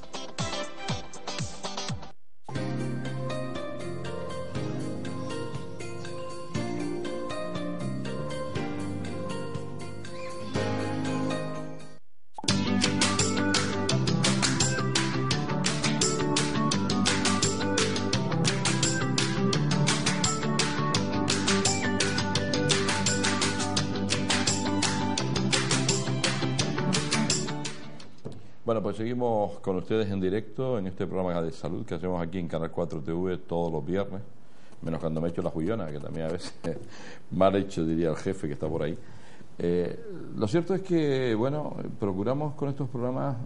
Bueno, pues seguimos con ustedes en directo en este programa de salud que hacemos aquí en Canal 4 TV todos los viernes, menos cuando me echo la jullona, que también a veces mal hecho, diría el jefe que está por ahí. Lo cierto es que, bueno, procuramos con estos programas,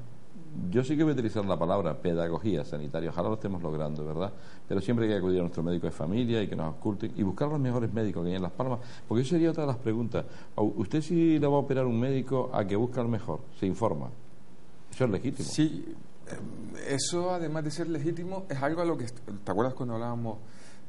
yo sí que voy a utilizar la palabra pedagogía sanitaria, ojalá lo estemos logrando, ¿verdad? Pero siempre hay que acudir a nuestro médico de familia y que nos ausculten y buscar los mejores médicos que hay en Las Palmas, porque eso sería otra de las preguntas. ¿Usted si le va a operar un médico, a que busca el mejor? ¿Se informa? Eso es legítimo. Sí, eso además de ser legítimo es algo a lo que... ¿Te acuerdas cuando hablábamos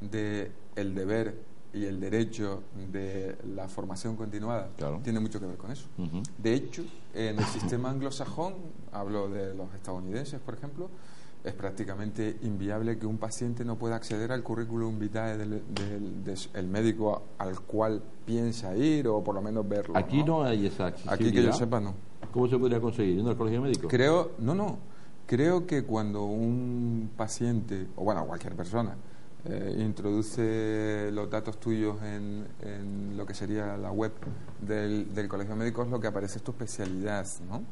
de el deber y el derecho de la formación continuada? Claro. Tiene mucho que ver con eso. Uh-huh. De hecho, en el sistema anglosajón, hablo de los estadounidenses, por ejemplo, es prácticamente inviable que un paciente no pueda acceder al currículum vitae del médico al cual piensa ir o por lo menos verlo. Aquí no hay esa accesibilidad. Aquí que yo sepa no. ¿Cómo se podría conseguir? ¿Yendo al colegio médico? Creo que cuando un paciente, o bueno, cualquier persona, introduce los datos tuyos en lo que sería la web del colegio médico, es lo que aparece es tu especialidad, ¿no?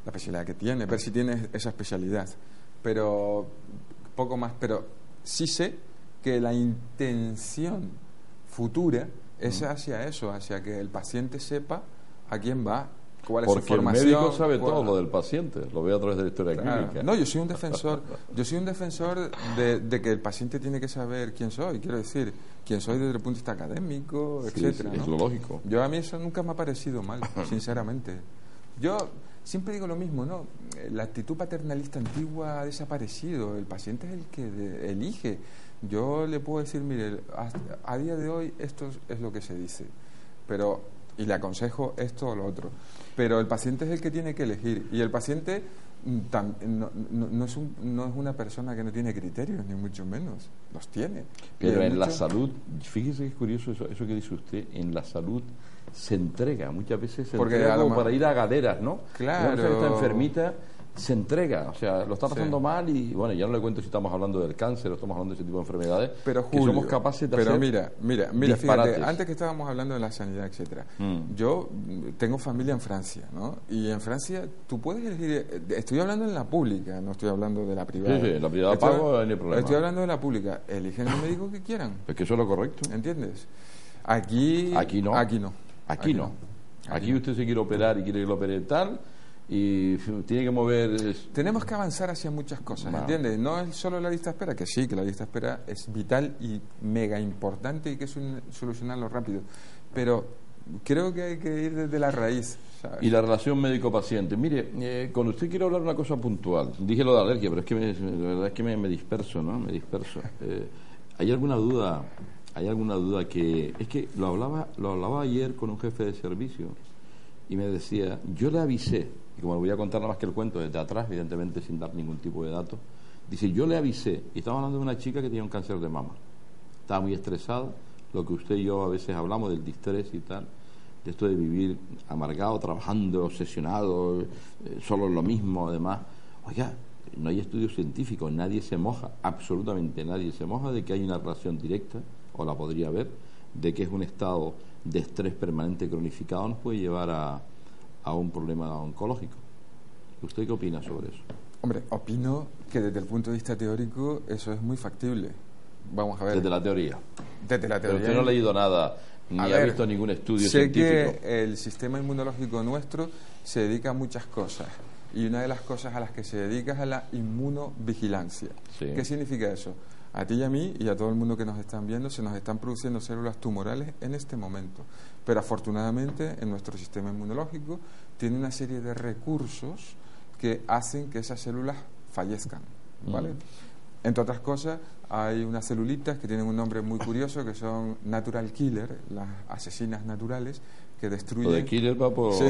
La especialidad que tienes, ver si tienes esa especialidad. Pero poco más, pero sí sé que la intención futura es hacia eso, hacia que el paciente sepa a quién va, cuál es porque su formación. El médico sabe todo lo del paciente, lo ve a través de la historia clínica. No, yo soy un defensor de que el paciente tiene que saber quién soy, quiero decir, quién soy desde el punto de vista académico, etcétera. Sí, es lo lógico. Yo a mí eso nunca me ha parecido mal, sinceramente. Yo siempre digo lo mismo, ¿no? La actitud paternalista antigua ha desaparecido, el paciente es el que elige. Yo le puedo decir, mire, a día de hoy esto es lo que se dice, y le aconsejo esto o lo otro, pero el paciente es el que tiene que elegir, y el paciente no es una persona que no tiene criterios, ni mucho menos, los tiene. Pero en la salud, fíjese que es curioso eso que dice usted, en la salud se entrega, muchas veces se entrega como para ir a galeras, ¿no? Claro. Una persona que está enfermita se entrega, o sea, lo está pasando mal y, bueno, ya no le cuento si estamos hablando del cáncer o estamos hablando de ese tipo de enfermedades, pero Julio, que somos capaces de pero hacer mira, fíjate, antes que estábamos hablando de la sanidad, etcétera, yo tengo familia en Francia, ¿no? Y en Francia tú puedes elegir, estoy hablando en la pública, no estoy hablando de la privada. Sí, la privada pago, no hay problema. Estoy hablando de la pública, eligen el médico que quieran. Es que eso es lo correcto. ¿Entiendes? Aquí no. Aquí usted se quiere operar y quiere que lo opere tal, y tiene que mover... Tenemos que avanzar hacia muchas cosas, ¿entiendes? No es solo la lista de espera, que sí, que la lista de espera es vital y mega importante y que es solucionarlo rápido, pero creo que hay que ir desde la raíz, ¿sabes? Y la relación médico-paciente. Mire, con usted quiero hablar una cosa puntual. Dije lo de alergia, pero es que la verdad es que me disperso, ¿no? Me disperso. ¿Hay alguna duda? ¿Hay alguna duda que... Es que lo hablaba ayer con un jefe de servicio y me decía, yo le avisé, y como le voy a contar nada más que el cuento desde atrás, evidentemente sin dar ningún tipo de datos, dice, yo le avisé, y estamos hablando de una chica que tenía un cáncer de mama, estaba muy estresada, lo que usted y yo a veces hablamos del distrés y tal, de esto de vivir amargado, trabajando, obsesionado, solo en lo mismo, además. Oiga, no hay estudios científicos, nadie se moja, absolutamente nadie se moja de que hay una relación directa, o la podría haber, de que es un estado de estrés permanente cronificado nos puede llevar a un problema oncológico. ¿Usted qué opina sobre eso? Hombre, opino que desde el punto de vista teórico eso es muy factible. Vamos a ver. Desde la teoría. Desde la teoría. Pero usted no ha leído nada, ni ha visto ningún estudio científico. Sé que el sistema inmunológico nuestro se dedica a muchas cosas. Y una de las cosas a las que se dedica es a la inmunovigilancia. Sí. ¿Qué significa eso? A ti y a mí y a todo el mundo que nos están viendo se nos están produciendo células tumorales en este momento. Pero afortunadamente en nuestro sistema inmunológico tiene una serie de recursos que hacen que esas células fallezcan, ¿vale? Entre otras cosas, hay unas celulitas que tienen un nombre muy curioso que son natural killer, las asesinas naturales, que destruyen... Lo de killer va por... Sí,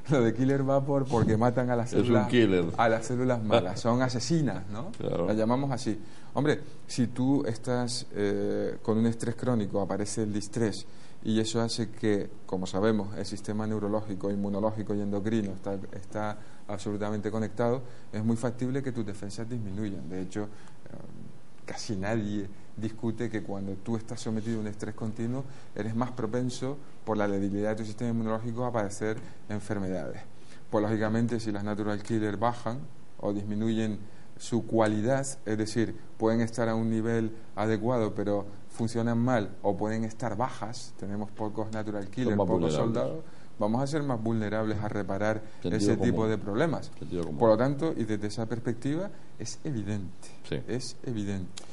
lo de killer va porque matan a las células... Es un killer. A las células malas, son asesinas, ¿no? Claro. Las llamamos así. Hombre, si tú estás con un estrés crónico, aparece el distrés, y eso hace que, como sabemos, el sistema neurológico, inmunológico y endocrino está absolutamente conectado, es muy factible que tus defensas disminuyan. De hecho, casi nadie discute que cuando tú estás sometido a un estrés continuo eres más propenso por la debilidad de tu sistema inmunológico a padecer enfermedades. Pues lógicamente si las natural killer bajan o disminuyen su cualidad, es decir, pueden estar a un nivel adecuado pero funcionan mal, o pueden estar bajas, tenemos pocos natural killer, pocos soldados, vamos a ser más vulnerables a reparar Sentido ese común. tipo de problemas. Sentido común. Por lo tanto, y desde esa perspectiva, es evidente. Sí. Es evidente.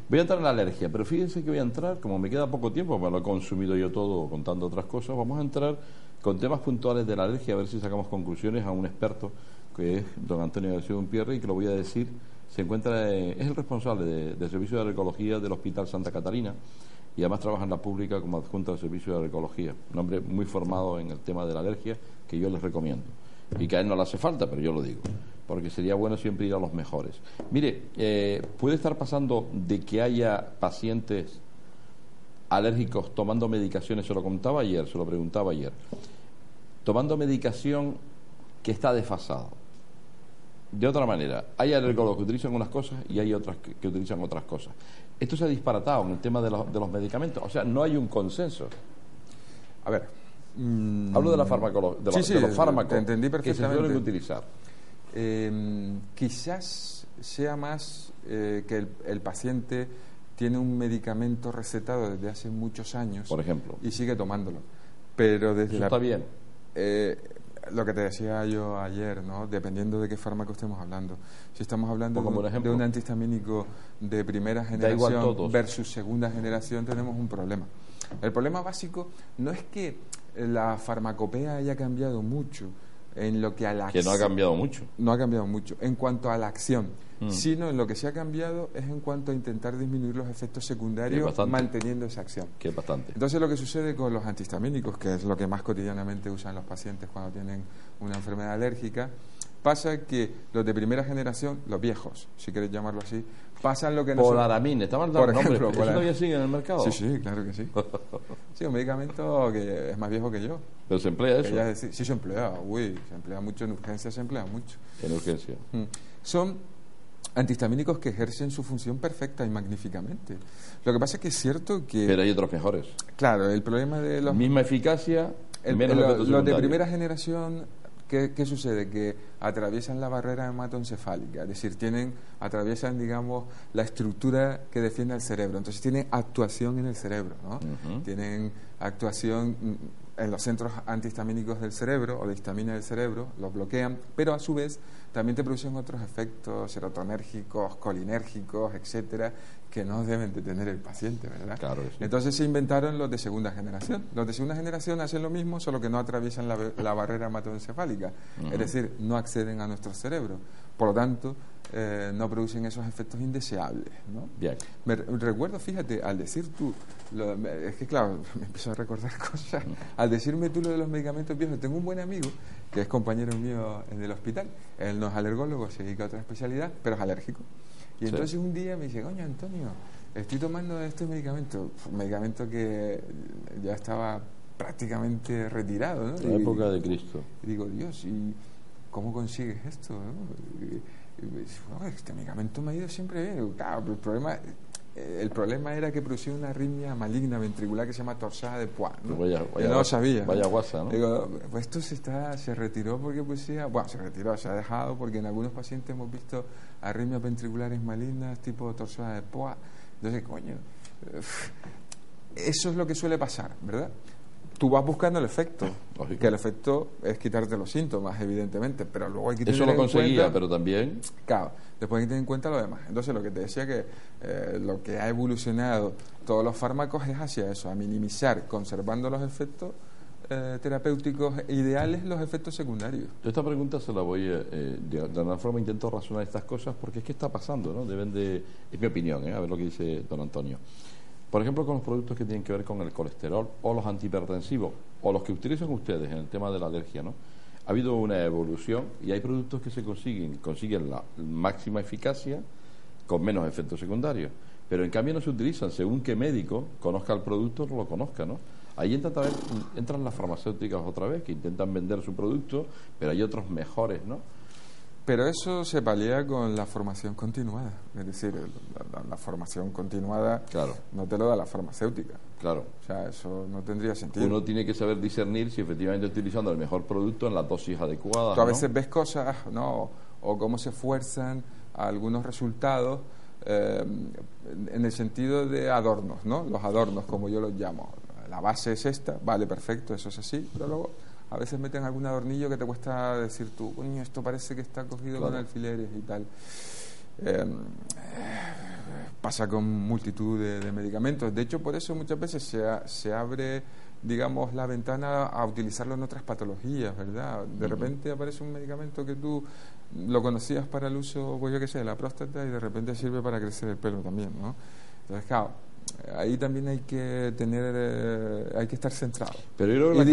Voy a entrar en la alergia, pero fíjense que voy a entrar, como me queda poco tiempo, me lo he consumido yo todo contando otras cosas, vamos a entrar con temas puntuales de la alergia, a ver si sacamos conclusiones a un experto, que es don Antonio García Umpierre, y que lo voy a decir, se encuentra, es el responsable del servicio de alergología del Hospital Santa Catarina, y además trabaja en la pública como adjunto al servicio de alergología, un hombre muy formado en el tema de la alergia, que yo les recomiendo, y que a él no le hace falta, pero yo lo digo, porque sería bueno siempre ir a los mejores. Mire, puede estar pasando de que haya pacientes alérgicos tomando medicaciones, se lo contaba ayer, se lo preguntaba ayer, tomando medicación que está desfasado. De otra manera, hay alergólogos que utilizan unas cosas y hay otras que utilizan otras cosas. Esto se ha disparatado en el tema de los medicamentos, o sea, no hay un consenso. A ver. Hablo de la farmacología, de los fármacos te entendí que se perfectamente. suelen utilizar. Quizás sea más que el paciente tiene un medicamento recetado desde hace muchos años, Por ejemplo. y sigue tomándolo. Pero desde Eso está bien. Lo que te decía yo ayer, ¿no? Dependiendo de qué fármaco estemos hablando. Si estamos hablando Como por ejemplo. de un antihistamínico de primera igual generación todos. versus segunda generación, tenemos un problema. El problema básico no es que la farmacopea haya cambiado mucho en lo que a la Que no ha cambiado mucho. no ha cambiado mucho en cuanto a la acción, sino en lo que sí ha cambiado es en cuanto a intentar disminuir los efectos secundarios bastante. manteniendo esa acción. Que es bastante. Entonces lo que sucede con los antihistamínicos, que es lo que más cotidianamente usan los pacientes cuando tienen una enfermedad alérgica, pasa que los de primera generación, los viejos, si queréis llamarlo así, pasan lo que Polaramine, ¿estaban dando Por ejemplo, nombres? ¿Eso todavía sigue en el mercado? Sí, sí, claro que sí. Sí, un medicamento que es más viejo que yo. Pero se emplea eso Que ya sí, se emplea, se emplea mucho en urgencias, se emplea mucho. en urgencia. Son antihistamínicos que ejercen su función perfecta y magníficamente. Lo que pasa es que es cierto que... Pero hay otros mejores. Claro, el problema de los... Misma eficacia, menos efectos los de secundarios. primera generación, ¿qué sucede? Que atraviesan la barrera hematoencefálica, es decir, atraviesan, digamos, la estructura que defiende al cerebro. Entonces tienen actuación en el cerebro, ¿no? Tienen actuación en los centros antihistamínicos del cerebro o de histamina del cerebro, los bloquean, pero a su vez también te producen otros efectos serotonérgicos, colinérgicos, etcétera, que no deben de tener el paciente, ¿verdad? Claro que sí. Entonces se inventaron los de segunda generación. Los de segunda generación hacen lo mismo, solo que no atraviesan la barrera hematoencefálica, es decir, no acceden a nuestro cerebro. Por lo tanto, no producen esos efectos indeseables, ¿no? Bien. Me recuerdo, fíjate, al decir tú, es que claro, me empiezo a recordar cosas. Al decirme tú lo de los medicamentos viejos, tengo un buen amigo que es compañero mío en el hospital. Él no es alergólogo, se dedica a otra especialidad, pero es alérgico. Y entonces un día me dice, coño, Antonio, estoy tomando este medicamento, un medicamento que ya estaba prácticamente retirado, ¿no? La época de Cristo. Y digo, Dios, ¿y cómo consigues esto? ¿no? Y me dice, "Bueno, este medicamento me ha ido siempre bien". Digo, claro, pero el problema era que producía una arritmia maligna ventricular que se llama torsada de Poix, ¿no? Vaya, Yo no lo sabía. Vaya guasa, ¿no? Digo, pues esto se retiró porque se retiró, se ha dejado porque en algunos pacientes hemos visto arritmias ventriculares malignas tipo torsada de Poix. Entonces, coño, eso es lo que suele pasar, ¿verdad? Tú vas buscando el efecto, Lógico. que el efecto es quitarte los síntomas, evidentemente, pero luego hay que tener Eso lo en conseguía, cuenta, pero también... claro, después hay que tener en cuenta lo demás. Entonces, lo que te decía que lo que ha evolucionado todos los fármacos es hacia eso, a minimizar, conservando los efectos terapéuticos ideales, los efectos secundarios. Yo esta pregunta se la voy de alguna forma intento razonar estas cosas porque es que está pasando, ¿no? Es mi opinión, a ver lo que dice don Antonio. Por ejemplo, con los productos que tienen que ver con el colesterol o los antihipertensivos o los que utilizan ustedes en el tema de la alergia, ¿no? Ha habido una evolución y hay productos que consiguen la máxima eficacia con menos efectos secundarios, pero en cambio no se utilizan según qué médico conozca el producto o no lo conozca, ¿no? Ahí entran las farmacéuticas otra vez que intentan vender su producto, pero hay otros mejores, ¿no? Pero eso se palía con la formación continuada. Es decir, la formación continuada Claro. no te lo da la farmacéutica. Claro. O sea, eso no tendría sentido. Uno tiene que saber discernir si efectivamente está utilizando el mejor producto en las dosis adecuadas. Tú a ¿no? veces ves cosas, ¿no? O cómo se esfuerzan algunos resultados en el sentido de adornos, ¿no? Los adornos, como yo los llamo. La base es esta, vale, perfecto, eso es así, pero luego a veces meten algún adornillo que te cuesta decir tú, coño, esto parece que está cogido con alfileres y tal. Pasa con multitud de medicamentos. De hecho, por eso muchas veces se abre, digamos, la ventana a utilizarlo en otras patologías, ¿verdad? De repente aparece un medicamento que tú lo conocías para el uso, pues yo qué sé, de la próstata, y de repente sirve para crecer el pelo también, ¿no? Entonces, claro, ahí también hay que hay que estar centrado. Pero yo creo que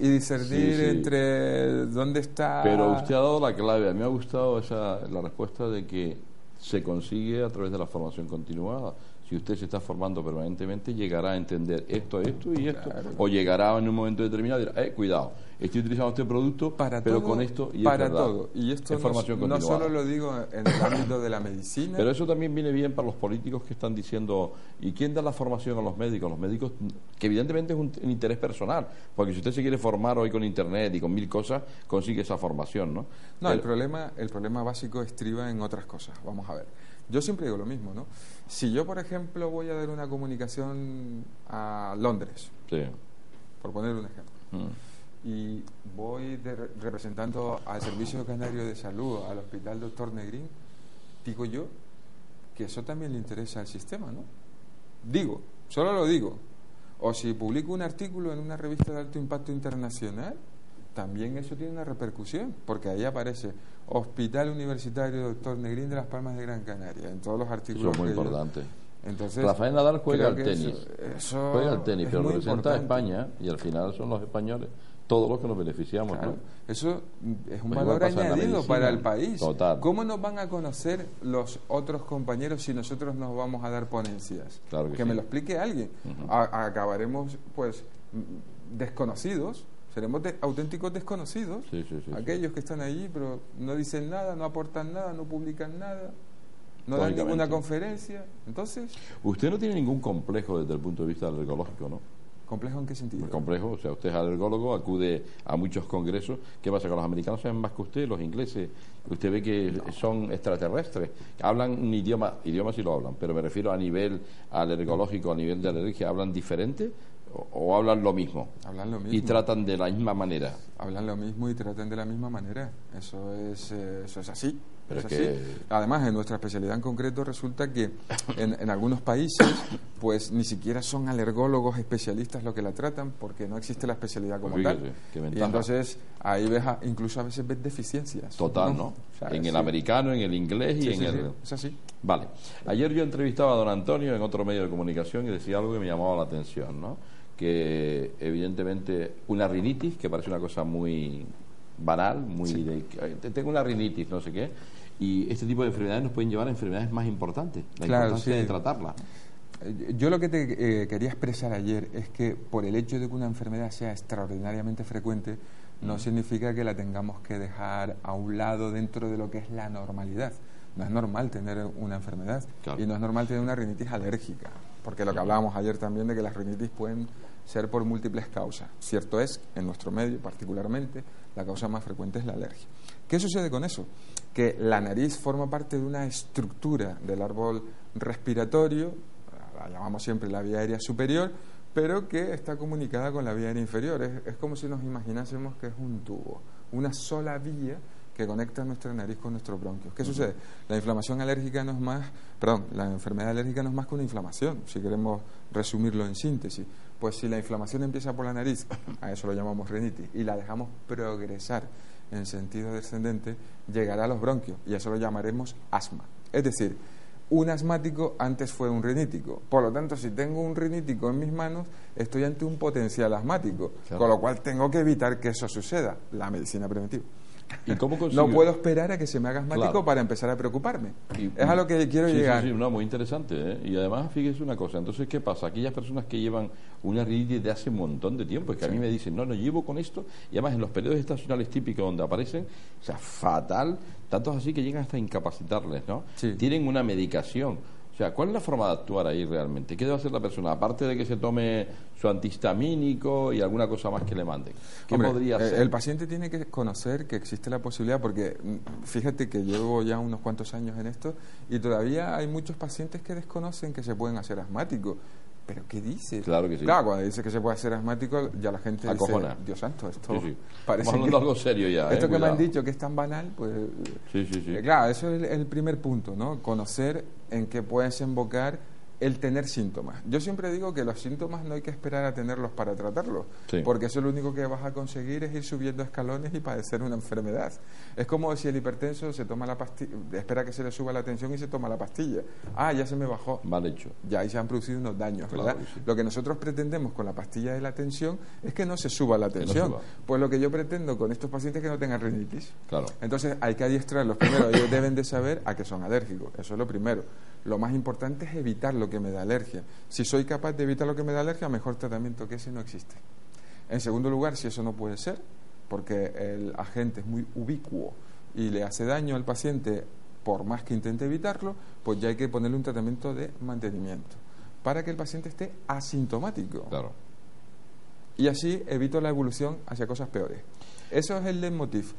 discernir sí. entre dónde está. Pero usted ha dado la clave. A mí me ha gustado la respuesta de que se consigue a través de la formación continuada. Si usted se está formando permanentemente, llegará a entender esto y esto, claro. O llegará en un momento determinado y dirá, cuidado, estoy utilizando este producto, pero todo, con esto y para es verdad. Todo. Y esto no solo lo digo en el ámbito de la medicina. Pero eso también viene bien para los políticos que están diciendo, ¿y quién da la formación a los médicos? Los médicos, que evidentemente es un interés personal, porque si usted se quiere formar hoy con internet y con 1000 cosas, consigue esa formación, ¿no? No, el problema básico estriba en otras cosas. Vamos a ver. Yo siempre digo lo mismo, ¿no? Si yo, por ejemplo, voy a dar una comunicación a Londres, sí, por poner un ejemplo, y voy representando al Servicio Canario de Salud, al Hospital Dr. Negrín, digo yo que eso también le interesa al sistema, ¿no? Digo, solo lo digo. O si publico un artículo en una revista de alto impacto internacional, también eso tiene una repercusión, porque ahí aparece Hospital Universitario Dr. Negrín de Las Palmas de Gran Canaria, en todos los artículos. Eso es muy importante. Entonces, Rafael Nadal juega al tenis, juega al tenis, pero representa a España, y al final son los españoles todos los que nos beneficiamos, claro, ¿no? Eso es un valor añadido para el país. Total. ¿Cómo nos van a conocer los otros compañeros si nosotros nos vamos a dar ponencias? Claro que sí. Me lo explique alguien. Acabaremos, pues, desconocidos. Seremos auténticos desconocidos, sí, aquellos que están allí, pero no dicen nada, no aportan nada, no publican nada, no dan ninguna conferencia. Entonces, usted no tiene ningún complejo desde el punto de vista alergológico, ¿no? ¿Complejo en qué sentido? Complejo, o sea, usted es alergólogo, acude a muchos congresos. ¿Qué pasa? Que los americanos saben más que usted, los ingleses. Usted ve que son extraterrestres. Hablan un idioma sí lo hablan, pero me refiero a nivel alergológico, a nivel de alergia, ¿hablan diferente? ¿O hablan lo mismo? Hablan lo mismo. Y tratan de la misma manera. Hablan lo mismo y tratan de la misma manera. Eso es así. Pero es así. que... Además, en nuestra especialidad en concreto resulta que en algunos países pues ni siquiera son alergólogos especialistas los que la tratan, porque no existe la especialidad como tal. Y entonces ahí incluso a veces ves deficiencias. Total, ¿no? O sea, en el americano, en el inglés y en el... Es así. Vale. Ayer yo entrevistaba a don Antonio en otro medio de comunicación y decía algo que me llamaba la atención, ¿no? Que evidentemente una rinitis, que parece una cosa muy banal, tengo una rinitis, no sé qué, y este tipo de enfermedades nos pueden llevar a enfermedades más importantes, la importancia de tratarla. Yo lo que te quería expresar ayer es que por el hecho de que una enfermedad sea extraordinariamente frecuente, no significa que la tengamos que dejar a un lado dentro de lo que es la normalidad. No es normal tener una enfermedad, claro, y no es normal tener una rinitis alérgica, porque lo que hablábamos ayer también de que las rinitis pueden ser por múltiples causas. Cierto es, en nuestro medio particularmente, la causa más frecuente es la alergia. ¿Qué sucede con eso? Que la nariz forma parte de una estructura del árbol respiratorio, la llamamos siempre la vía aérea superior, pero que está comunicada con la vía aérea inferior. Es como si nos imaginásemos que es un tubo, una sola vía que conecta nuestra nariz con nuestros bronquios. ¿Qué sucede? La inflamación alérgica no es más, la enfermedad alérgica no es más que una inflamación, si queremos resumirlo en síntesis. Pues si la inflamación empieza por la nariz, a eso lo llamamos rinitis, y la dejamos progresar en sentido descendente, llegará a los bronquios, y a eso lo llamaremos asma. Es decir, un asmático antes fue un rinítico. Por lo tanto, si tengo un rinítico en mis manos, estoy ante un potencial asmático, claro, con lo cual tengo que evitar que eso suceda. La medicina preventiva. ¿Y cómo no puedo esperar a que se me haga asmático, claro, para empezar a preocuparme. Es a lo que quiero llegar. Sí, no, muy interesante, ¿eh? Y además, fíjese una cosa, entonces, ¿qué pasa? Aquellas personas que llevan una rinitis de hace un montón de tiempo, es que a mí me dicen, no, llevo con esto, y además en los periodos estacionales típicos donde aparecen, o sea, fatal, tantos así que llegan hasta incapacitarles, ¿no? Sí. Tienen una medicación. O sea, ¿cuál es la forma de actuar ahí realmente? ¿Qué debe hacer la persona? Aparte de que se tome su antihistamínico y alguna cosa más que le manden. ¿Qué podría hacer? El paciente tiene que conocer que existe la posibilidad, porque fíjate que llevo ya unos cuantos años en esto y todavía hay muchos pacientes que desconocen que se pueden hacer asmáticos. ¿pero qué dice? Claro que sí. Claro, cuando dice que se puede ser asmático, ya la gente Acojona. dice, Dios santo, esto Sí. parece Estamos hablando de algo serio ya. esto que me Cuidado. han dicho que es tan banal, pues... Sí. Claro, eso es el primer punto, ¿no? Conocer en qué puede desembocar el tener síntomas. Yo siempre digo que los síntomas no hay que esperar a tenerlos para tratarlos, Sí. porque eso lo único que vas a conseguir es ir subiendo escalones y padecer una enfermedad. Es como si el hipertenso se toma la pastilla, espera que se le suba la tensión y se toma la pastilla. Ah, ya se me bajó. Mal hecho. Ya ahí se han producido unos daños, Claro ¿verdad? que sí. Lo que nosotros pretendemos con la pastilla de la tensión es que no se suba la no tensión. suba. Pues lo que yo pretendo con estos pacientes es que no tengan rinitis. Claro. Entonces hay que adiestrarlos. Primero, ellos deben de saber a qué son alérgicos. Eso es lo primero. Lo más importante es evitar lo que me da alergia. Si soy capaz de evitar lo que me da alergia, mejor tratamiento que ese no existe. En segundo lugar, si eso no puede ser, porque el agente es muy ubicuo y le hace daño al paciente por más que intente evitarlo, pues ya hay que ponerle un tratamiento de mantenimiento para que el paciente esté asintomático. Claro. Y así evito la evolución hacia cosas peores. Eso es el leitmotiv.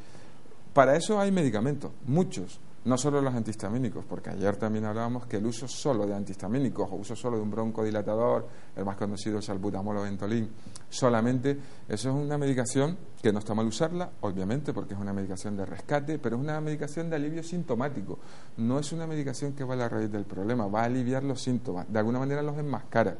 Para eso hay medicamentos, muchos, no solo los antihistamínicos, porque ayer también hablábamos que el uso solo de antihistamínicos o uso solo de un broncodilatador, el más conocido, el salbutamol o Ventolin, solamente, eso es una medicación que no está mal usarla, obviamente, porque es una medicación de rescate, pero es una medicación de alivio sintomático. No es una medicación que va a la raíz del problema, va a aliviar los síntomas, de alguna manera los enmascara.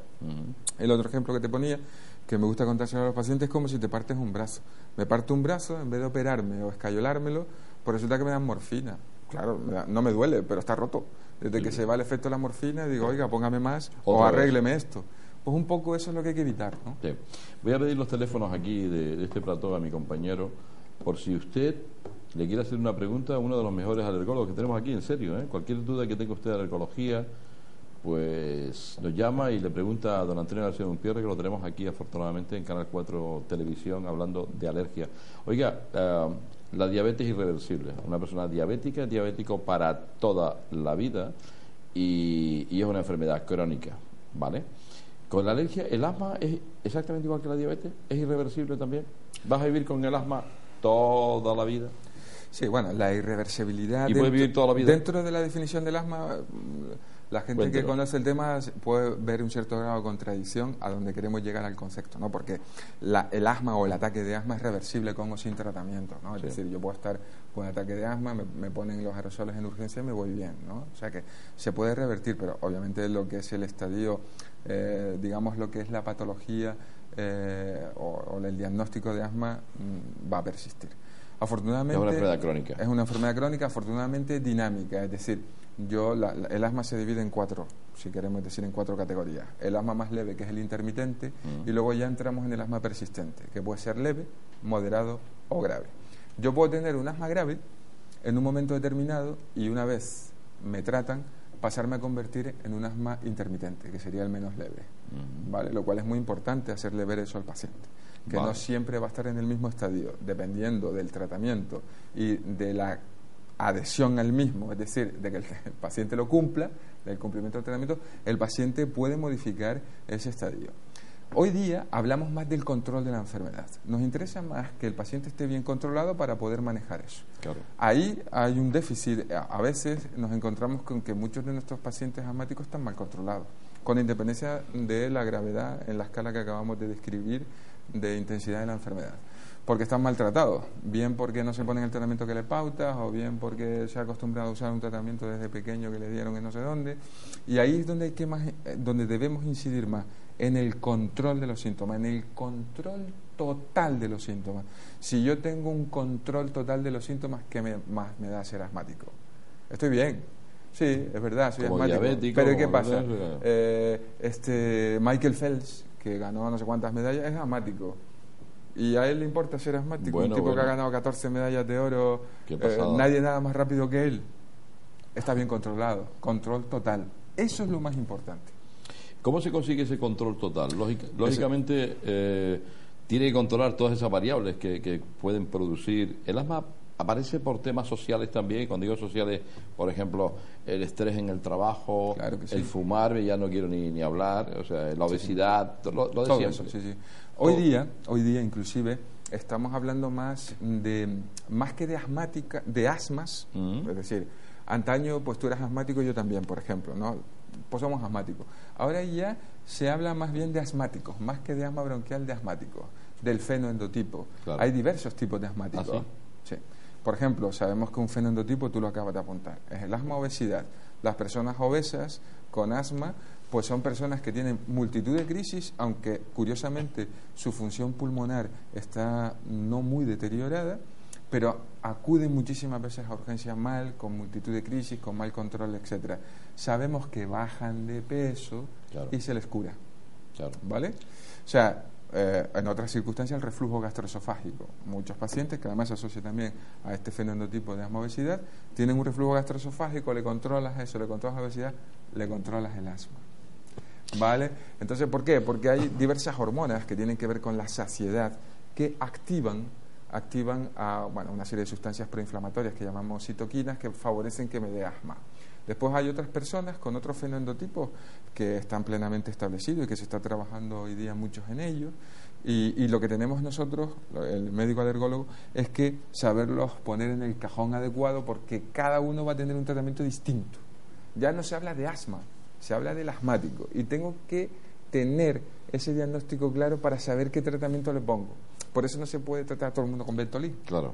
El otro ejemplo que te ponía, que me gusta contárselo a los pacientes, es como si te partes un brazo. Me parto un brazo, en vez de operarme o escayolármelo, pues resulta que me dan morfina. Claro, no me duele, pero está roto. Desde que se va el efecto de la morfina, digo, oiga, póngame más o Otra vez. arrégleme esto. Pues un poco eso es lo que hay que evitar, ¿no? Sí. Voy a pedir los teléfonos aquí de este plató a mi compañero, por si usted le quiere hacer una pregunta a uno de los mejores alergólogos que tenemos aquí, en serio, ¿eh? Cualquier duda que tenga usted de alergología, pues nos llama y le pregunta a don Antonio García Unpierre, que lo tenemos aquí afortunadamente en Canal 4 Televisión, hablando de alergia. Oiga, la diabetes irreversible. Una persona diabética es diabético para toda la vida y es una enfermedad crónica, ¿vale? Con la alergia, ¿el asma es exactamente igual que la diabetes? ¿Es irreversible también? ¿Vas a vivir con el asma toda la vida? Sí, bueno, la irreversibilidad... ¿Y puede vivir toda la vida? Dentro de la definición del asma, la gente Cuéntelo. que conoce el tema puede ver un cierto grado de contradicción a donde queremos llegar al concepto, ¿no? Porque el asma o el ataque de asma es reversible con o sin tratamiento, ¿no? Es Sí. decir, yo puedo estar con ataque de asma, me ponen los aerosoles en urgencia y me voy bien, ¿no? O sea que se puede revertir, pero obviamente lo que es el estadio, digamos lo que es la patología o el diagnóstico de asma va a persistir. Afortunadamente, Es una enfermedad crónica. Es una enfermedad crónica, afortunadamente dinámica, es decir, el asma se divide en cuatro, si queremos decir, en cuatro categorías. El asma más leve, que es el intermitente, y luego ya entramos en el asma persistente, que puede ser leve, moderado o grave. Yo puedo tener un asma grave en un momento determinado y una vez me tratan, pasarme a convertir en un asma intermitente, que sería el menos leve, ¿vale? Lo cual es muy importante hacerle ver eso al paciente, que Vale. no siempre va a estar en el mismo estadio, dependiendo del tratamiento y de la adhesión al mismo, es decir, de que el paciente lo cumpla, del cumplimiento del tratamiento, el paciente puede modificar ese estadio. Hoy día hablamos más del control de la enfermedad. Nos interesa más que el paciente esté bien controlado para poder manejar eso. Claro. Ahí hay un déficit. A veces nos encontramos con que muchos de nuestros pacientes asmáticos están mal controlados, con independencia de la gravedad en la escala que acabamos de describir de intensidad de la enfermedad. Porque están maltratados, bien porque no se ponen el tratamiento que le pautas, o bien porque se ha acostumbrado a usar un tratamiento desde pequeño que le dieron en no sé dónde. Y ahí es donde donde debemos incidir más, en el control de los síntomas, en el control total de los síntomas. Si yo tengo un control total de los síntomas, ¿qué más me da ser asmático? Estoy bien. Sí, es verdad, soy Como asmático. diabético, Pero ¿qué como pasa? diabético. Michael Phelps, que ganó no sé cuántas medallas, es asmático. Y a él le importa ser asmático, Bueno, un tipo bueno. que ha ganado 14 medallas de oro, Qué pasada. nadie nada más rápido que él. Está bien controlado, control total. Eso es lo más importante. ¿Cómo se consigue ese control total? Lógicamente, tiene que controlar todas esas variables que pueden producir. El asma aparece por temas sociales también. Cuando digo sociales, por ejemplo, el estrés en el trabajo, Claro que sí. el fumar, ya no quiero ni hablar, o sea, la obesidad, lo de Todo siempre. eso, sí, sí. Hoy día inclusive estamos hablando más que de asmática, de asmas, es decir, antaño pues tú eras asmático y yo también, por ejemplo, ¿no? pues somos asmáticos. Ahora ya se habla más bien de asmáticos, más que de asma bronquial, de asmáticos, del fenoendotipo. Claro. Hay diversos tipos de asmáticos. ¿Ah, sí? Por ejemplo, sabemos que un fenoendotipo, tú lo acabas de apuntar, es el asma-obesidad. Las personas obesas con asma, pues son personas que tienen multitud de crisis, aunque curiosamente su función pulmonar está no muy deteriorada, pero acuden muchísimas veces a urgencias mal, con multitud de crisis, con mal control, etcétera. Sabemos que bajan de peso Claro. y se les cura, Claro. ¿vale? O sea, en otras circunstancias el reflujo gastroesofágico. Muchos pacientes, que además se asocia también a este fenotipo de asma-obesidad, tienen un reflujo gastroesofágico, le controlas eso, le controlas la obesidad, le controlas el asma. ¿Vale? Entonces, ¿por qué? Porque hay diversas hormonas que tienen que ver con la saciedad que activan a, bueno, una serie de sustancias proinflamatorias que llamamos citoquinas que favorecen que me dé asma. Después hay otras personas con otros fenoendotipos que están plenamente establecidos y que se está trabajando hoy día muchos en ellos. Y lo que tenemos nosotros, el médico alergólogo, es que saberlos poner en el cajón adecuado, porque cada uno va a tener un tratamiento distinto. Ya no se habla de asma, se habla del asmático. Y tengo que tener ese diagnóstico claro para saber qué tratamiento le pongo. Por eso no se puede tratar a todo el mundo con Ventolin. Claro.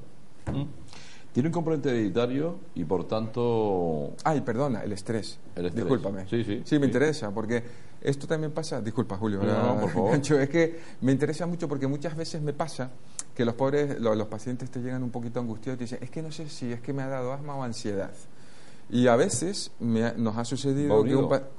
Tiene un componente hereditario y por tanto... Ay, perdona, el estrés. El estrés. Discúlpame. Sí, me interesa, porque esto también pasa... Disculpa, Julio. No, por favor. Es que me interesa mucho porque muchas veces me pasa que los pobres, los pacientes te llegan un poquito angustiados y te dicen, es que no sé si es que me ha dado asma o ansiedad. Y a veces nos ha sucedido que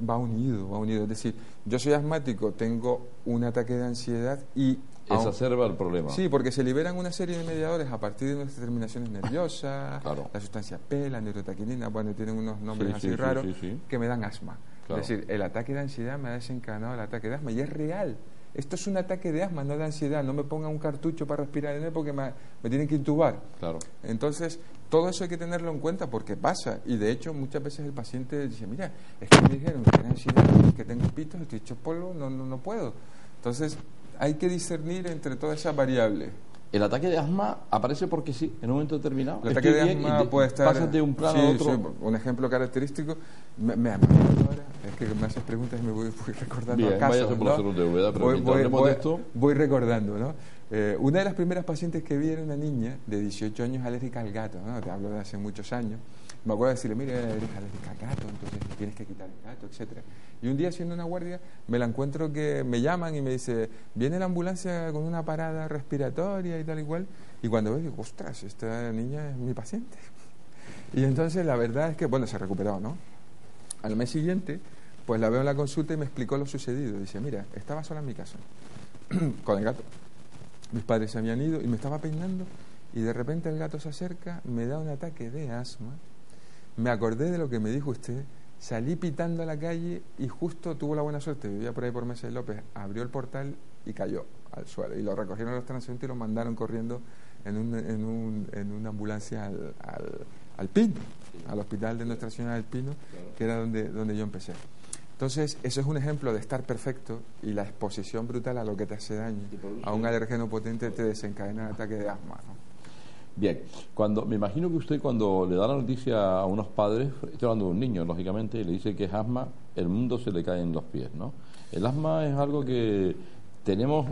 va unido. Es decir, yo soy asmático, tengo un ataque de ansiedad y... exacerba el problema. Sí, porque se liberan una serie de mediadores a partir de nuestras terminaciones nerviosas, Claro. la sustancia P, la neurotaquinina, bueno, tienen unos nombres así raros, que me dan asma. Claro. Es decir, el ataque de ansiedad me ha desencadenado el ataque de asma y es real. Esto es un ataque de asma, no de ansiedad. No me pongan un cartucho para respirar en él porque me tienen que intubar. Claro. Entonces, todo eso hay que tenerlo en cuenta porque pasa. Y de hecho, muchas veces el paciente dice, mira, es que me dijeron que tengo ansiedad, que tengo pitos, estoy hecho polvo, no puedo. Entonces, hay que discernir entre todas esas variables. El ataque de asma aparece porque sí, en un momento determinado. El ataque de asma puede estar... Pasas de un plano a otro. Sí, un ejemplo característico. Me ahora, es que me haces preguntas y me voy recordando. Bien, casos, váyase por ¿no? hacer un DVD, pero mientras hablemos de esto... Voy recordando, ¿no? Una de las primeras pacientes que vi era una niña de 18 años alérgica al gato, ¿no? Te hablo de hace muchos años. Me acuerdo de decirle, mire, eres alérgica al gato, entonces tienes que quitar el gato, etcétera. Y un día, haciendo una guardia, me la encuentro que me llaman y me dice, viene la ambulancia con una parada respiratoria y tal y cual. Y cuando veo, digo, ostras, esta niña es mi paciente. Y entonces la verdad es que, bueno, se recuperó, ¿no? Al mes siguiente, pues la veo en la consulta y me explicó lo sucedido. Dice, mira, estaba sola en mi casa, con el gato. Mis padres se habían ido y me estaba peinando y de repente el gato se acerca, me da un ataque de asma. Me acordé de lo que me dijo usted, salí pitando a la calle y justo tuvo la buena suerte, vivía por ahí por Mesa de López, abrió el portal y cayó al suelo. Y lo recogieron los transeúntes y lo mandaron corriendo en una ambulancia al Pino, al hospital de Nuestra Señora del Pino, que era donde yo empecé. Entonces, eso es un ejemplo de estar perfecto y la exposición brutal a lo que te hace daño, a un alergeno potente te desencadena el ataque de asma, ¿no? Bien, me imagino que usted cuando le da la noticia a unos padres, estoy hablando de un niño, lógicamente, y le dice que es asma, el mundo se le cae en los pies, ¿no? El asma es algo que tenemos,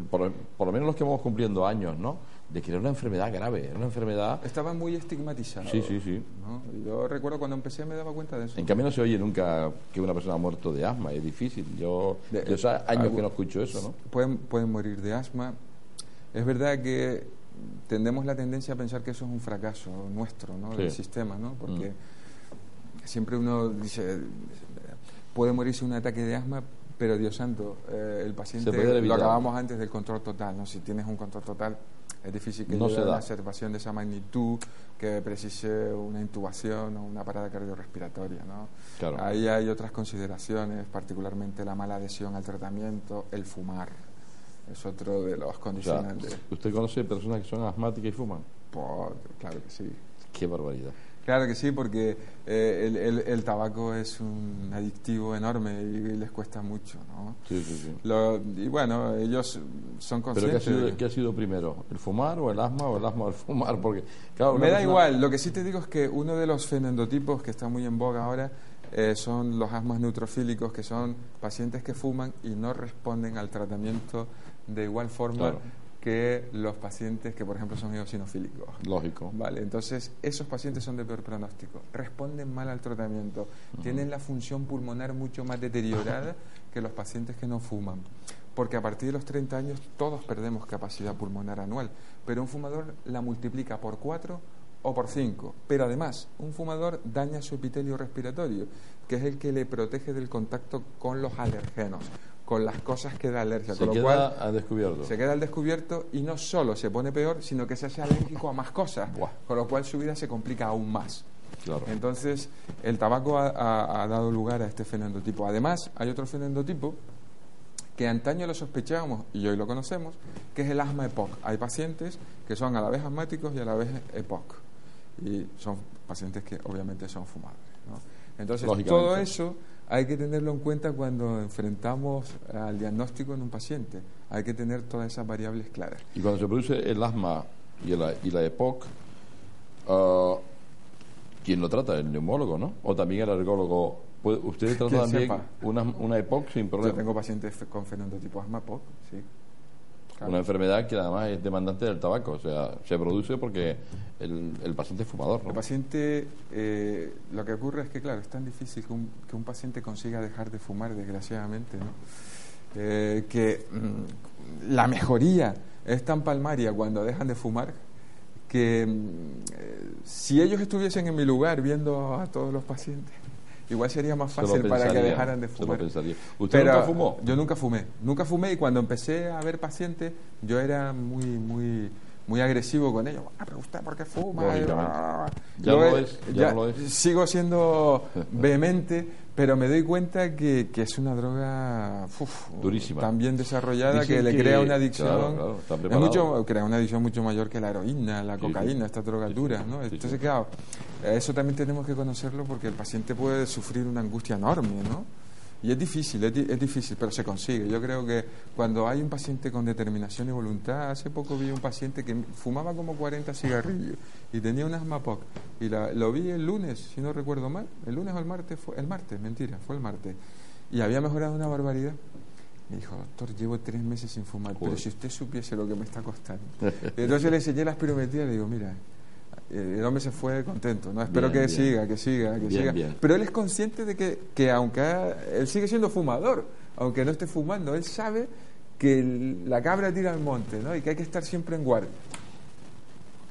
por lo menos los que vamos cumpliendo años, ¿no? De que era una enfermedad grave, era una enfermedad... Estaba muy estigmatizado. Sí. ¿No? Yo recuerdo cuando empecé me daba cuenta de eso. En cambio no se oye nunca que una persona ha muerto de asma, es difícil. Yo hace años que no escucho eso, ¿no? Pueden morir de asma. Es verdad que tenemos la tendencia a pensar que eso es un fracaso nuestro, ¿no? Del sistema, ¿no? Porque siempre uno dice, puede morirse un ataque de asma, pero Dios santo, el paciente, lo acabamos antes del control total, ¿no? Si tienes un control total, es difícil que llegue a una observación de esa magnitud, que precise una intubación o una parada cardiorrespiratoria, ¿no? Claro. Ahí hay otras consideraciones, particularmente la mala adhesión al tratamiento, el fumar. Es otro de los condicionantes. O sea, ¿usted conoce personas que son asmáticas y fuman? Claro que sí. Qué barbaridad. Claro que sí, porque el tabaco es un adictivo enorme y les cuesta mucho, ¿no? Sí. Y bueno, ellos son conscientes. ¿Pero qué ha sido primero? ¿El fumar o el asma o el fumar? Porque, claro, me da igual. Lo que sí te digo es que uno de los fenoendotipos que está muy en boga ahora son los asmas neutrofílicos, que son pacientes que fuman y no responden al tratamiento de igual forma Claro. que los pacientes que, por ejemplo, son eosinofílicos. Lógico. Vale, entonces esos pacientes son de peor pronóstico, responden mal al tratamiento, tienen la función pulmonar mucho más deteriorada que los pacientes que no fuman, porque a partir de los 30 años todos perdemos capacidad pulmonar anual, pero un fumador la multiplica por 4 o por 5, pero además un fumador daña su epitelio respiratorio, que es el que le protege del contacto con los alergenos, con las cosas que da alergia, Se con lo queda cual al descubierto. se queda al descubierto y no solo se pone peor, sino que se hace alérgico a más cosas, Buah. con lo cual su vida se complica aún más. Claro. Entonces, el tabaco ha dado lugar a este fenendotipo. Además, hay otro fenendotipo que antaño lo sospechábamos y hoy lo conocemos, que es el asma EPOC. Hay pacientes que son a la vez asmáticos y a la vez EPOC. Y son pacientes que obviamente son fumadores, ¿no? Entonces, todo eso hay que tenerlo en cuenta cuando enfrentamos al diagnóstico en un paciente. Hay que tener todas esas variables claras. Y cuando se produce el asma y la EPOC, ¿quién lo trata? El neumólogo, ¿no? O también el alergólogo. ¿Ustedes tratan también sepa. una EPOC sin problema? Yo tengo pacientes con fenendotipo asma EPOC, sí. Claro. Una enfermedad que además es demandante del tabaco, o sea, se produce porque el paciente es fumador, ¿no? El paciente, lo que ocurre es que, claro, es tan difícil que un paciente consiga dejar de fumar, desgraciadamente, ¿no? Que la mejoría es tan palmaria cuando dejan de fumar que si ellos estuviesen en mi lugar viendo a todos los pacientes, igual sería más fácil para que dejaran de fumar. ¿Usted nunca fumó? Yo nunca fumé y cuando empecé a ver pacientes yo era muy agresivo con ellos. Pero usted, ¿por qué fuma? Ya no lo es. Sigo siendo vehemente, pero me doy cuenta que es una droga durísima, tan bien desarrollada. Dicen que le crea una adicción. Claro, crea una adicción mucho mayor que la heroína, la cocaína, estas drogas duras, ¿no? Entonces, claro, eso también tenemos que conocerlo porque el paciente puede sufrir una angustia enorme, ¿no? Y es difícil, pero se consigue. Yo creo que cuando hay un paciente con determinación y voluntad, hace poco vi un paciente que fumaba como 40 cigarrillos y tenía un asma EPOC. Y lo vi el lunes, si no recuerdo mal, el lunes o el martes, fue el martes. Y había mejorado una barbaridad. Me dijo, doctor, llevo 3 meses sin fumar, pero si usted supiese lo que me está costando. Y entonces le enseñé la espirometría y le digo, mira, el hombre se fue contento, ¿no? Espero que siga. Bien. Pero él es consciente de que aunque él sigue siendo fumador, aunque no esté fumando, él sabe que la cabra tira al monte, ¿no? Y que hay que estar siempre en guardia.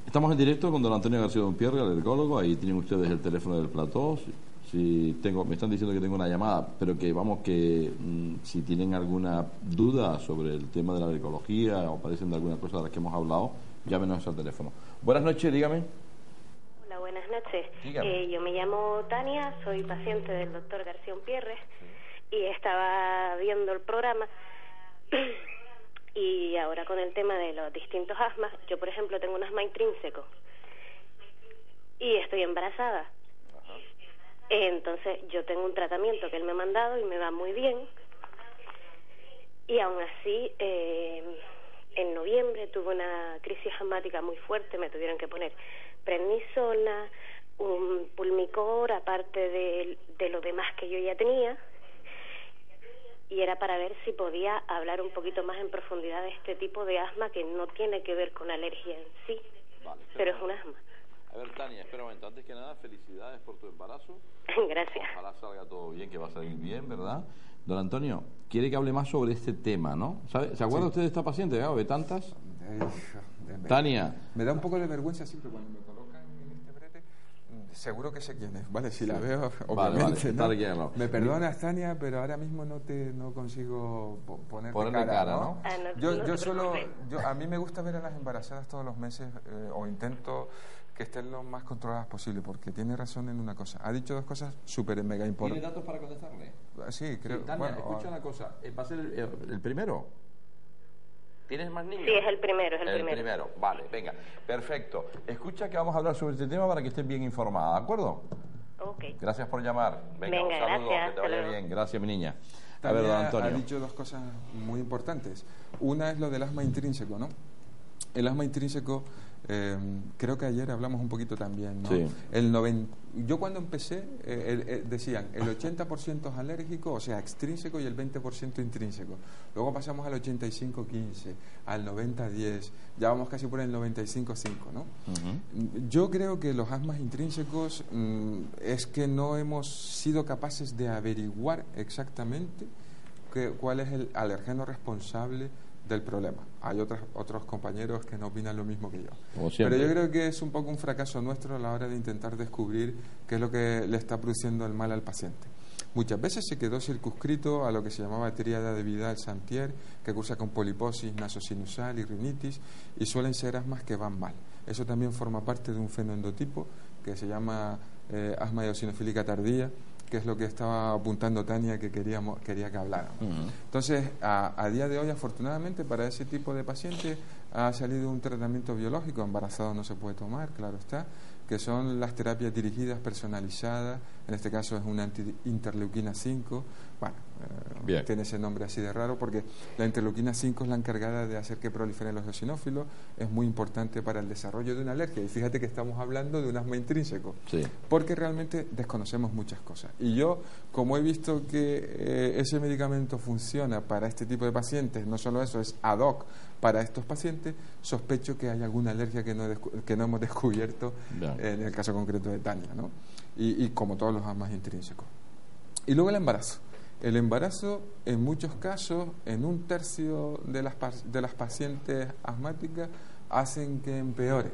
Estamos en directo con don Antonio García Dompierre, alergólogo. Ahí tienen ustedes el teléfono del plató. Me están diciendo que tengo una llamada, pero si tienen alguna duda sobre el tema de la alergología o padecen de alguna cosa de las que hemos hablado, llámenos al teléfono. Buenas noches, dígame. Hola, buenas noches. Dígame. Yo me llamo Tania, soy paciente del doctor García Dompierre y estaba viendo el programa y ahora con el tema de los distintos asmas, yo por ejemplo tengo un asma intrínseco y estoy embarazada. Ajá. Entonces yo tengo un tratamiento que él me ha mandado y me va muy bien y aún así en noviembre tuve una crisis asmática muy fuerte, me tuvieron que poner prednisona, un pulmicor, aparte de lo demás que yo ya tenía, y era para ver si podía hablar un poquito más en profundidad de este tipo de asma que no tiene que ver con alergia en sí, pero es un asma. A ver, Tania, espera un momento. Antes que nada, felicidades por tu embarazo. Gracias. Ojalá salga todo bien, que va a salir bien, ¿verdad? Don Antonio, quiere que hable más sobre este tema, ¿no? ¿Se acuerda usted de esta paciente? ¿De tantas? Tania. Me da un poco de vergüenza siempre cuando me colocan en este brete. Seguro que sé quién es, ¿vale? Si la veo, obviamente. Vale, ¿no? Me perdonas, Tania, pero ahora mismo no consigo ponerle cara, ¿no? A mí me gusta ver a las embarazadas todos los meses, o intento que estén lo más controladas posible, porque tiene razón en una cosa. Ha dicho 2 cosas súper mega importantes. ¿Tiene datos para contestarle? Sí, creo. Sí, Tania, escucha una cosa. ¿Va a ser el primero? ¿Tienes más niños? Sí, es el primero, El primero, vale, venga, perfecto. Escucha que vamos a hablar sobre este tema para que estés bien informada, ¿de acuerdo? Ok. Gracias por llamar. Venga, un saludo, gracias, que te vaya bien. Gracias, mi niña. A También ver, don Antonio. ha dicho 2 cosas muy importantes. Una es lo del asma intrínseco, ¿no? El asma intrínseco Creo que ayer hablamos un poquito también, ¿no? Sí. Yo cuando empecé, decían el 80% es alérgico, o sea, extrínseco, y el 20% intrínseco. Luego pasamos al 85-15, al 90-10, ya vamos casi por el 95-5, ¿no? Yo creo que los asmas intrínsecos es que no hemos sido capaces de averiguar exactamente cuál es el alergeno responsable del problema. Hay otros compañeros que no opinan lo mismo que yo. Pero yo creo que es un poco un fracaso nuestro a la hora de intentar descubrir qué es lo que le está produciendo el mal al paciente. Muchas veces se quedó circunscrito a lo que se llamaba tríada de Vidal-Santier, que cursa con poliposis nasosinusal y rinitis, y suelen ser asmas que van mal. Eso también forma parte de un fenoendotipo que se llama asma eosinofílica tardía, que es lo que estaba apuntando Tania, que quería que habláramos. Entonces, a día de hoy, afortunadamente, para ese tipo de pacientes ha salido un tratamiento biológico. Embarazado no se puede tomar, claro está, que son las terapias dirigidas, personalizadas. En este caso es una anti-interleuquina 5. Bueno, tiene ese nombre así de raro porque la interleuquina 5 es la encargada de hacer que proliferen los eosinófilos. Es muy importante para el desarrollo de una alergia. Y fíjate que estamos hablando de un asma intrínseco, porque realmente desconocemos muchas cosas. Y yo, como he visto que ese medicamento funciona para este tipo de pacientes, no solo eso, es ad hoc para estos pacientes, sospecho que hay alguna alergia que no hemos descubierto en el caso concreto de Tania, ¿no? Y como todos los asmas intrínsecos. Y luego el embarazo. El embarazo, en muchos casos, en 1/3 de las pacientes asmáticas, hacen que empeore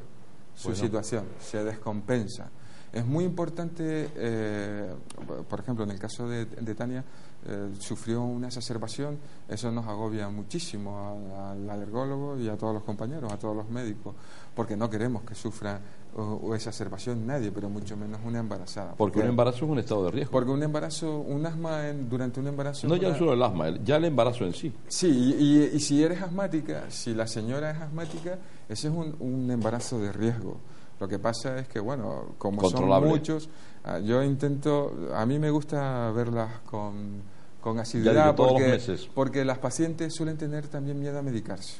su situación, se descompensa. Es muy importante, por ejemplo, en el caso de Tania, sufrió una exacerbación. Eso nos agobia muchísimo al alergólogo y a todos los compañeros, a todos los médicos, porque no queremos que sufra o exacerbación nadie, pero mucho menos una embarazada. Porque un embarazo es un estado de riesgo. Porque un embarazo, un asma durante un embarazo... No ya solo el asma, ya el embarazo en sí. Sí, y si eres asmática, si la señora es asmática, ese es un embarazo de riesgo. Lo que pasa es que, bueno, como son muchos, yo intento, a mí me gusta verlas con asiduidad, porque las pacientes suelen tener también miedo a medicarse.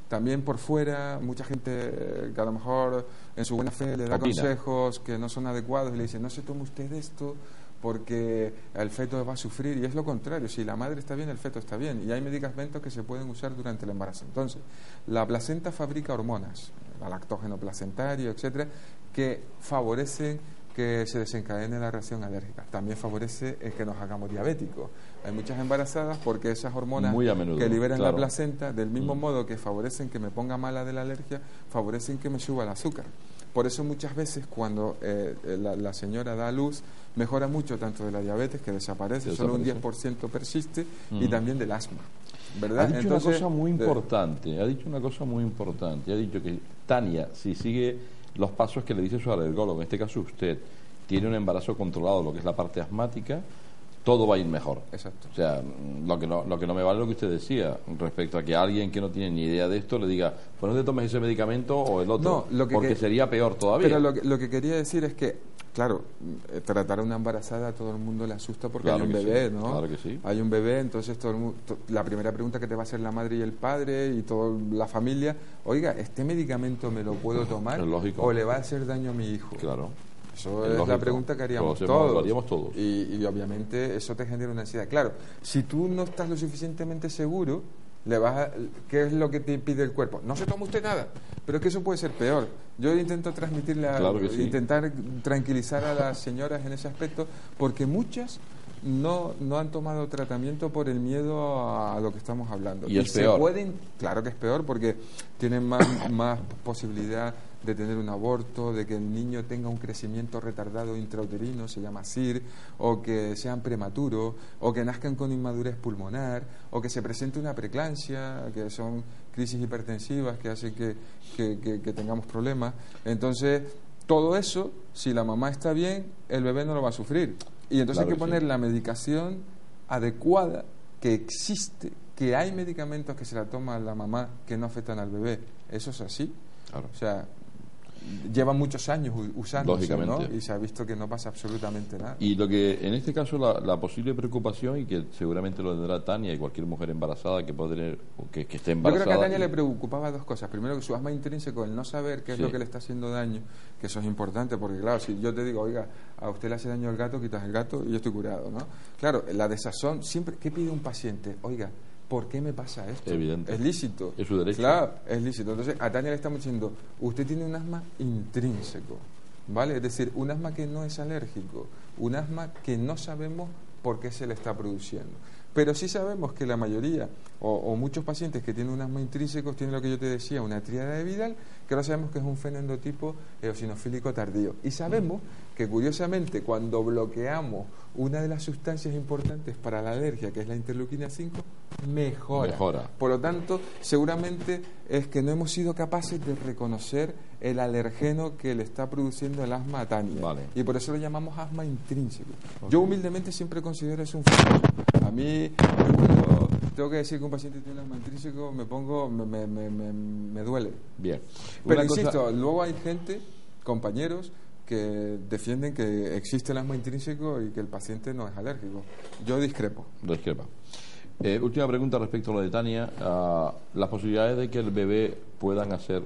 También por fuera, mucha gente que a lo mejor en su buena fe le da consejos que no son adecuados y le dice, no se tome usted esto porque el feto va a sufrir, y es lo contrario. Si la madre está bien, el feto está bien, y hay medicamentos que se pueden usar durante el embarazo. Entonces, la placenta fabrica hormonas, el lactógeno placentario, etcétera, que favorecen que se desencadene la reacción alérgica. También favorece que nos hagamos diabéticos. Hay muchas embarazadas porque esas hormonas que liberan la placenta, del mismo modo que favorecen que me ponga mala de la alergia, favorecen que me suba el azúcar. Por eso muchas veces cuando la señora da a luz, mejora mucho tanto de la diabetes, que desaparece, solo un 10% persiste, y también del asma. ¿Verdad? Ha dicho una cosa muy importante, ha dicho que Tania, si sigue los pasos que le dice su alergólogo, en este caso usted, tiene un embarazo controlado, lo que es la parte asmática, todo va a ir mejor. Exacto. O sea, lo que no me vale lo que usted decía respecto a que alguien que no tiene ni idea de esto le diga, pues no te tomes ese medicamento o el otro, porque sería peor todavía. Pero lo que quería decir es que, claro, tratar a una embarazada a todo el mundo le asusta porque hay un bebé, ¿no? Claro que sí. Hay un bebé, entonces todo el mundo, la primera pregunta que te va a hacer la madre y el padre y toda la familia, oiga, ¿este medicamento me lo puedo tomar o le va a hacer daño a mi hijo? Claro. Eso es la pregunta que haríamos todos. Lo haríamos todos. Y obviamente eso te genera una ansiedad. Claro, si tú no estás lo suficientemente seguro, ¿qué es lo que te pide el cuerpo? No se toma usted nada, pero es que eso puede ser peor. Yo intento transmitirle, intentar tranquilizar a las señoras en ese aspecto, porque muchas no han tomado tratamiento por el miedo a lo que estamos hablando. Y es peor. Claro que es peor, porque tienen más posibilidad de tener un aborto, de que el niño tenga un crecimiento retardado intrauterino, se llama SIR, o que sean prematuros, o que nazcan con inmadurez pulmonar, o que se presente una preeclampsia, que son crisis hipertensivas que hacen que tengamos problemas. Entonces, todo eso, si la mamá está bien, el bebé no lo va a sufrir. Y entonces hay que poner la medicación adecuada, que existe, que hay medicamentos que se la toma la mamá que no afectan al bebé. Eso es así. Claro. O sea, llevan muchos años usándose, ¿no? Lógicamente. Y se ha visto que no pasa absolutamente nada. Y lo que, en este caso, la posible preocupación, y que seguramente lo tendrá Tania y cualquier mujer embarazada que pueda tener, que esté Yo embarazada. creo que a Tania le preocupaba dos cosas. Primero, que su asma intrínseco, el no saber qué es Sí. lo que le está haciendo daño, que eso es importante, porque claro, si yo te digo, oiga, a usted le hace daño el gato, quitas el gato y yo estoy curado, ¿no? Claro, la desazón, siempre, ¿qué pide un paciente? Oiga, ¿por qué me pasa esto? Evidente. Es lícito. Es su derecho. Claro, es lícito. Entonces, a Tania le estamos diciendo, usted tiene un asma intrínseco, ¿vale? Es decir, un asma que no es alérgico, un asma que no sabemos por qué se le está produciendo. Pero sí sabemos que la mayoría o muchos pacientes que tienen un asma intrínseco tienen lo que yo te decía, una tríada de Vidal, que ahora sabemos que es un fenoendotipo eosinofílico tardío. Y sabemos que, curiosamente, cuando bloqueamos una de las sustancias importantes para la alergia, que es la interleuquina 5, mejora. Por lo tanto, seguramente es que no hemos sido capaces de reconocer el alergeno que le está produciendo el asma a Tania. Vale. Y por eso lo llamamos asma intrínseco. Yo humildemente siempre considero eso un fracaso. A mí, cuando tengo que decir que un paciente tiene un asma intrínseco, me duele. Bien. Pero Una cosa- insisto, luego hay gente, compañeros, que defienden que existe el asma intrínseco y que el paciente no es alérgico. Yo discrepo. Discrepa. Última pregunta respecto a lo de Tania. Las posibilidades de que el bebé pueda ser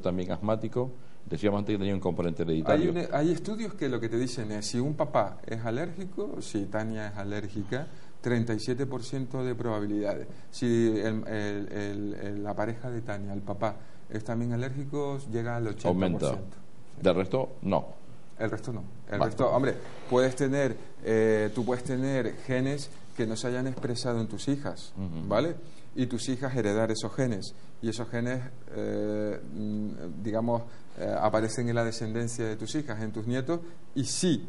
también asmático. Decíamos antes que tenía un componente hereditario. Hay estudios que lo que te dicen es, si un papá es alérgico, si Tania es alérgica, 37% de probabilidades. Si la pareja de Tania, el papá, es también alérgico, llega al 80%. Aumenta. Del resto, no. El resto no. El Vale. resto, hombre, tú puedes tener genes que no se hayan expresado en tus hijas, ¿vale? Y tus hijas heredar esos genes. Y esos genes, aparecen en la descendencia de tus hijas, en tus nietos, y sí,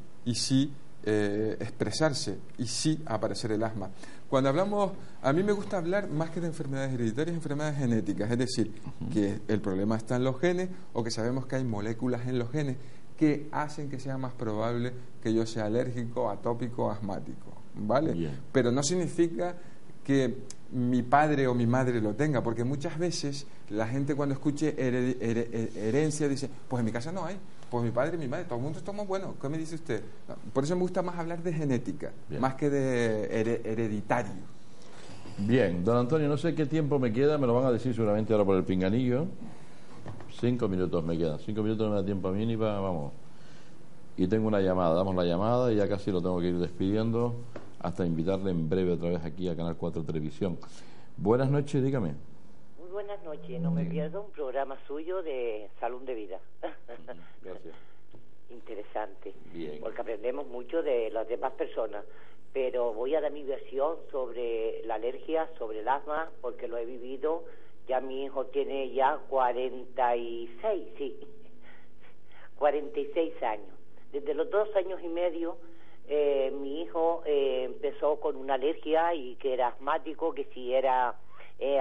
expresarse, y sí aparecer el asma. Cuando hablamos, a mí me gusta hablar más que de enfermedades hereditarias, enfermedades genéticas, es decir, que el problema está en los genes, o que sabemos que hay moléculas en los genes que hacen que sea más probable que yo sea alérgico, atópico, asmático, ¿vale? Bien. Pero no significa que mi padre o mi madre lo tenga, porque muchas veces la gente, cuando escuche herencia, dice, pues en mi casa no hay, pues mi padre y mi madre, todo el mundo estamos buenos. ¿Qué me dice usted? No, por eso me gusta más hablar de genética, Bien. más que de hereditario. Bien, don Antonio, no sé qué tiempo me queda, me lo van a decir seguramente ahora por el pinganillo. 5 minutos me quedan, 5 minutos no me da tiempo a mí ni para, vamos. Y tengo una llamada, damos la llamada y ya casi lo tengo que ir despidiendo hasta invitarle en breve otra vez aquí a Canal 4 Televisión. Buenas noches, dígame. Muy buenas noches, no me pierdo un programa suyo de Salud de Vida. Gracias. Interesante, Bien. porque aprendemos mucho de las demás personas, pero voy a dar mi versión sobre la alergia, sobre el asma, porque lo he vivido. Ya mi hijo tiene ya 46 años. Desde los 2 años y medio, mi hijo empezó con una alergia y que era asmático, que si era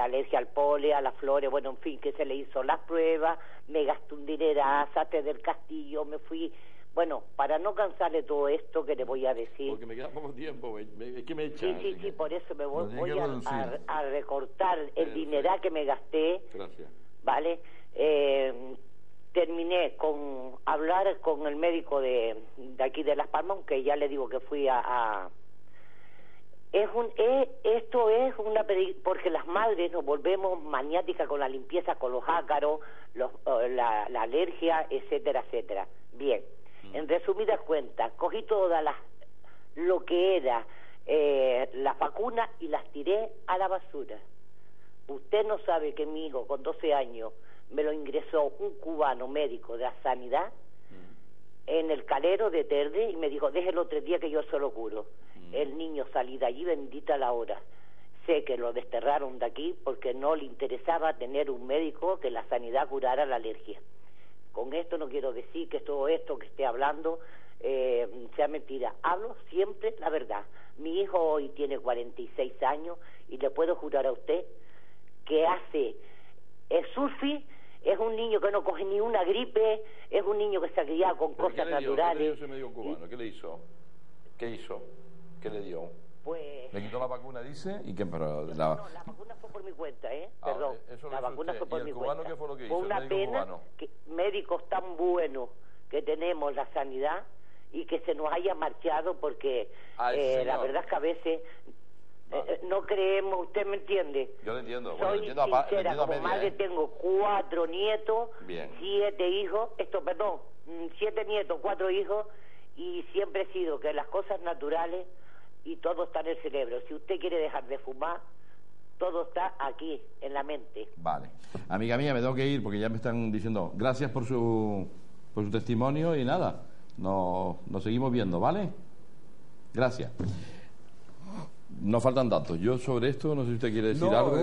alergia al polen, a las flores, bueno, en fin, que se le hizo las pruebas, me gasté un dinerazo, desde el castillo, me fui. Bueno, para no cansarle todo esto que le voy a decir. Porque me queda poco tiempo, es que me echan. Sí, por eso me Lo tiene voy que reducir. a recortar el dineral que me gasté, Gracias. ¿vale? Terminé con hablar con el médico de aquí de Las Palmas, aunque ya le digo que fui esto es porque las madres nos volvemos maniáticas con la limpieza, con los ácaros, la alergia, etcétera, etcétera. Bien, en resumidas cuentas, cogí lo que era las vacunas y las tiré a la basura. Usted no sabe que mi hijo con 12 años me lo ingresó un cubano médico de la sanidad en el calero de Terde y me dijo, déjelo 3 días que yo se lo curo. El niño salí de allí, bendita la hora. Sé que lo desterraron de aquí porque no le interesaba tener un médico que la sanidad curara la alergia. Con esto no quiero decir que todo esto que esté hablando sea mentira. Hablo siempre la verdad. Mi hijo hoy tiene 46 años y le puedo jurar a usted que hace el surfi. Es un niño que no coge ni una gripe, es un niño que se ha criado con cosas naturales. ¿Qué le dio ese médico cubano? ¿Qué le hizo? ¿Qué hizo? ¿Qué le dio? Pues... Le quitó la vacuna, dice, y que pero No, la vacuna fue por mi cuenta, perdón. Eso lo La hizo vacuna usted. fue por ¿Y el mi cubano cuenta. qué fue lo que Fue hizo, el una médico pena cubano? que médicos tan buenos que tenemos la sanidad y que se nos haya marchado porque la verdad es que a veces no creemos, ¿usted me entiende? Yo lo entiendo. Bueno, Soy lo entiendo a sincera, entiendo a como media, madre tengo 4 nietos, Bien. 7 hijos, 7 nietos, 4 hijos, y siempre he sido que las cosas naturales y todo está en el cerebro. Si usted quiere dejar de fumar, todo está aquí, en la mente. Vale. Amiga mía, me tengo que ir porque ya me están diciendo gracias por su testimonio y nada, nos seguimos viendo, ¿vale? Gracias. Nos faltan datos. Yo sobre esto, no sé si usted quiere decir algo.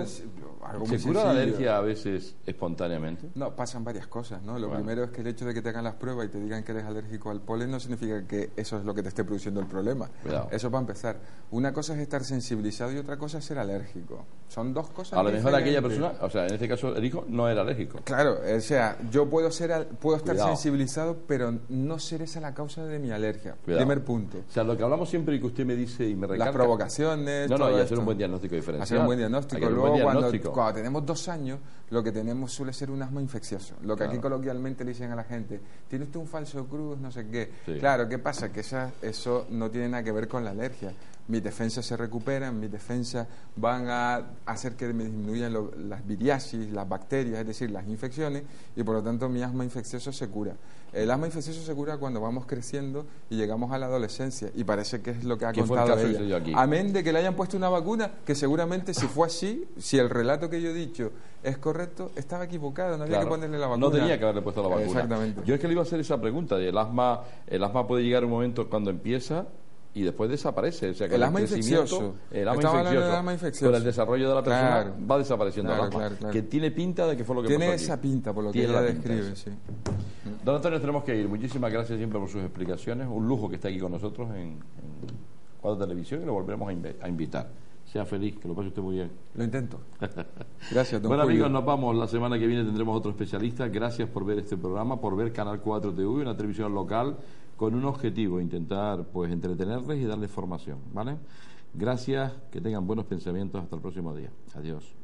Algo ¿Se muy cura la sencillo. alergia a veces espontáneamente? No, pasan varias cosas, ¿no? Lo Bueno. primero es que el hecho de que te hagan las pruebas y te digan que eres alérgico al polen no significa que eso es lo que te esté produciendo el problema. Cuidado. Eso para empezar. Una cosa es estar sensibilizado y otra cosa es ser alérgico. Son dos cosas A lo mejor aquella diferentes. persona, o sea, en este caso el hijo no era alérgico. Claro, o sea, yo puedo estar Cuidado. sensibilizado, pero no ser esa la causa de mi alergia. Cuidado. Primer punto. O sea, lo que hablamos siempre y que usted me dice y me recarga. Las provocaciones, No, todo y hacer esto. un buen diagnóstico diferencial. Hacer un buen diagnóstico. Hay que hacer un Luego, buen cuando diagnóstico. tenemos 2 años, lo que tenemos suele ser un asma infeccioso. Lo que aquí Claro. coloquialmente le dicen a la gente, ¿tiene usted un falso cruz? No sé qué. Sí. Claro, ¿qué pasa? Que eso no tiene nada que ver con la alergia. Mis defensas se recuperan, mis defensas van a hacer que me disminuyan las viriasis, las bacterias, es decir, las infecciones, y por lo tanto mi asma infeccioso se cura. El asma infeccioso se cura cuando vamos creciendo y llegamos a la adolescencia, y parece que es lo que ha ¿Qué fue el contado caso ella. ese yo aquí? Amén de que le hayan puesto una vacuna, que seguramente si fue así, si el relato que yo he dicho es correcto, estaba equivocado, no había Claro. que ponerle la vacuna. No tenía que haberle puesto la vacuna. Exactamente. Yo es que le iba a hacer esa pregunta. El asma puede llegar un momento cuando empieza y después desaparece. O sea, que El asma crecimiento, infeccioso. el asma Estaba hablando infeccioso, del asma infeccioso. con el desarrollo de la persona Claro. va desapareciendo Claro, el asma. claro. Que tiene pinta de que fue lo que Tiene pasó aquí. esa pinta, por lo que Tiene ella la pinta describe, esa. sí. Don Antonio, nos tenemos que ir. Muchísimas gracias siempre por sus explicaciones. Un lujo que esté aquí con nosotros en Cuadro Televisión y lo volveremos a invitar. Sea feliz, que lo pase usted muy bien. Lo intento. Gracias, don Bueno, Julio. amigos, nos vamos. La semana que viene tendremos otro especialista. Gracias por ver este programa, por ver Canal 4 TV, una televisión local con un objetivo, intentar pues entretenerles y darles formación, ¿vale? Gracias, que tengan buenos pensamientos. Hasta el próximo día. Adiós.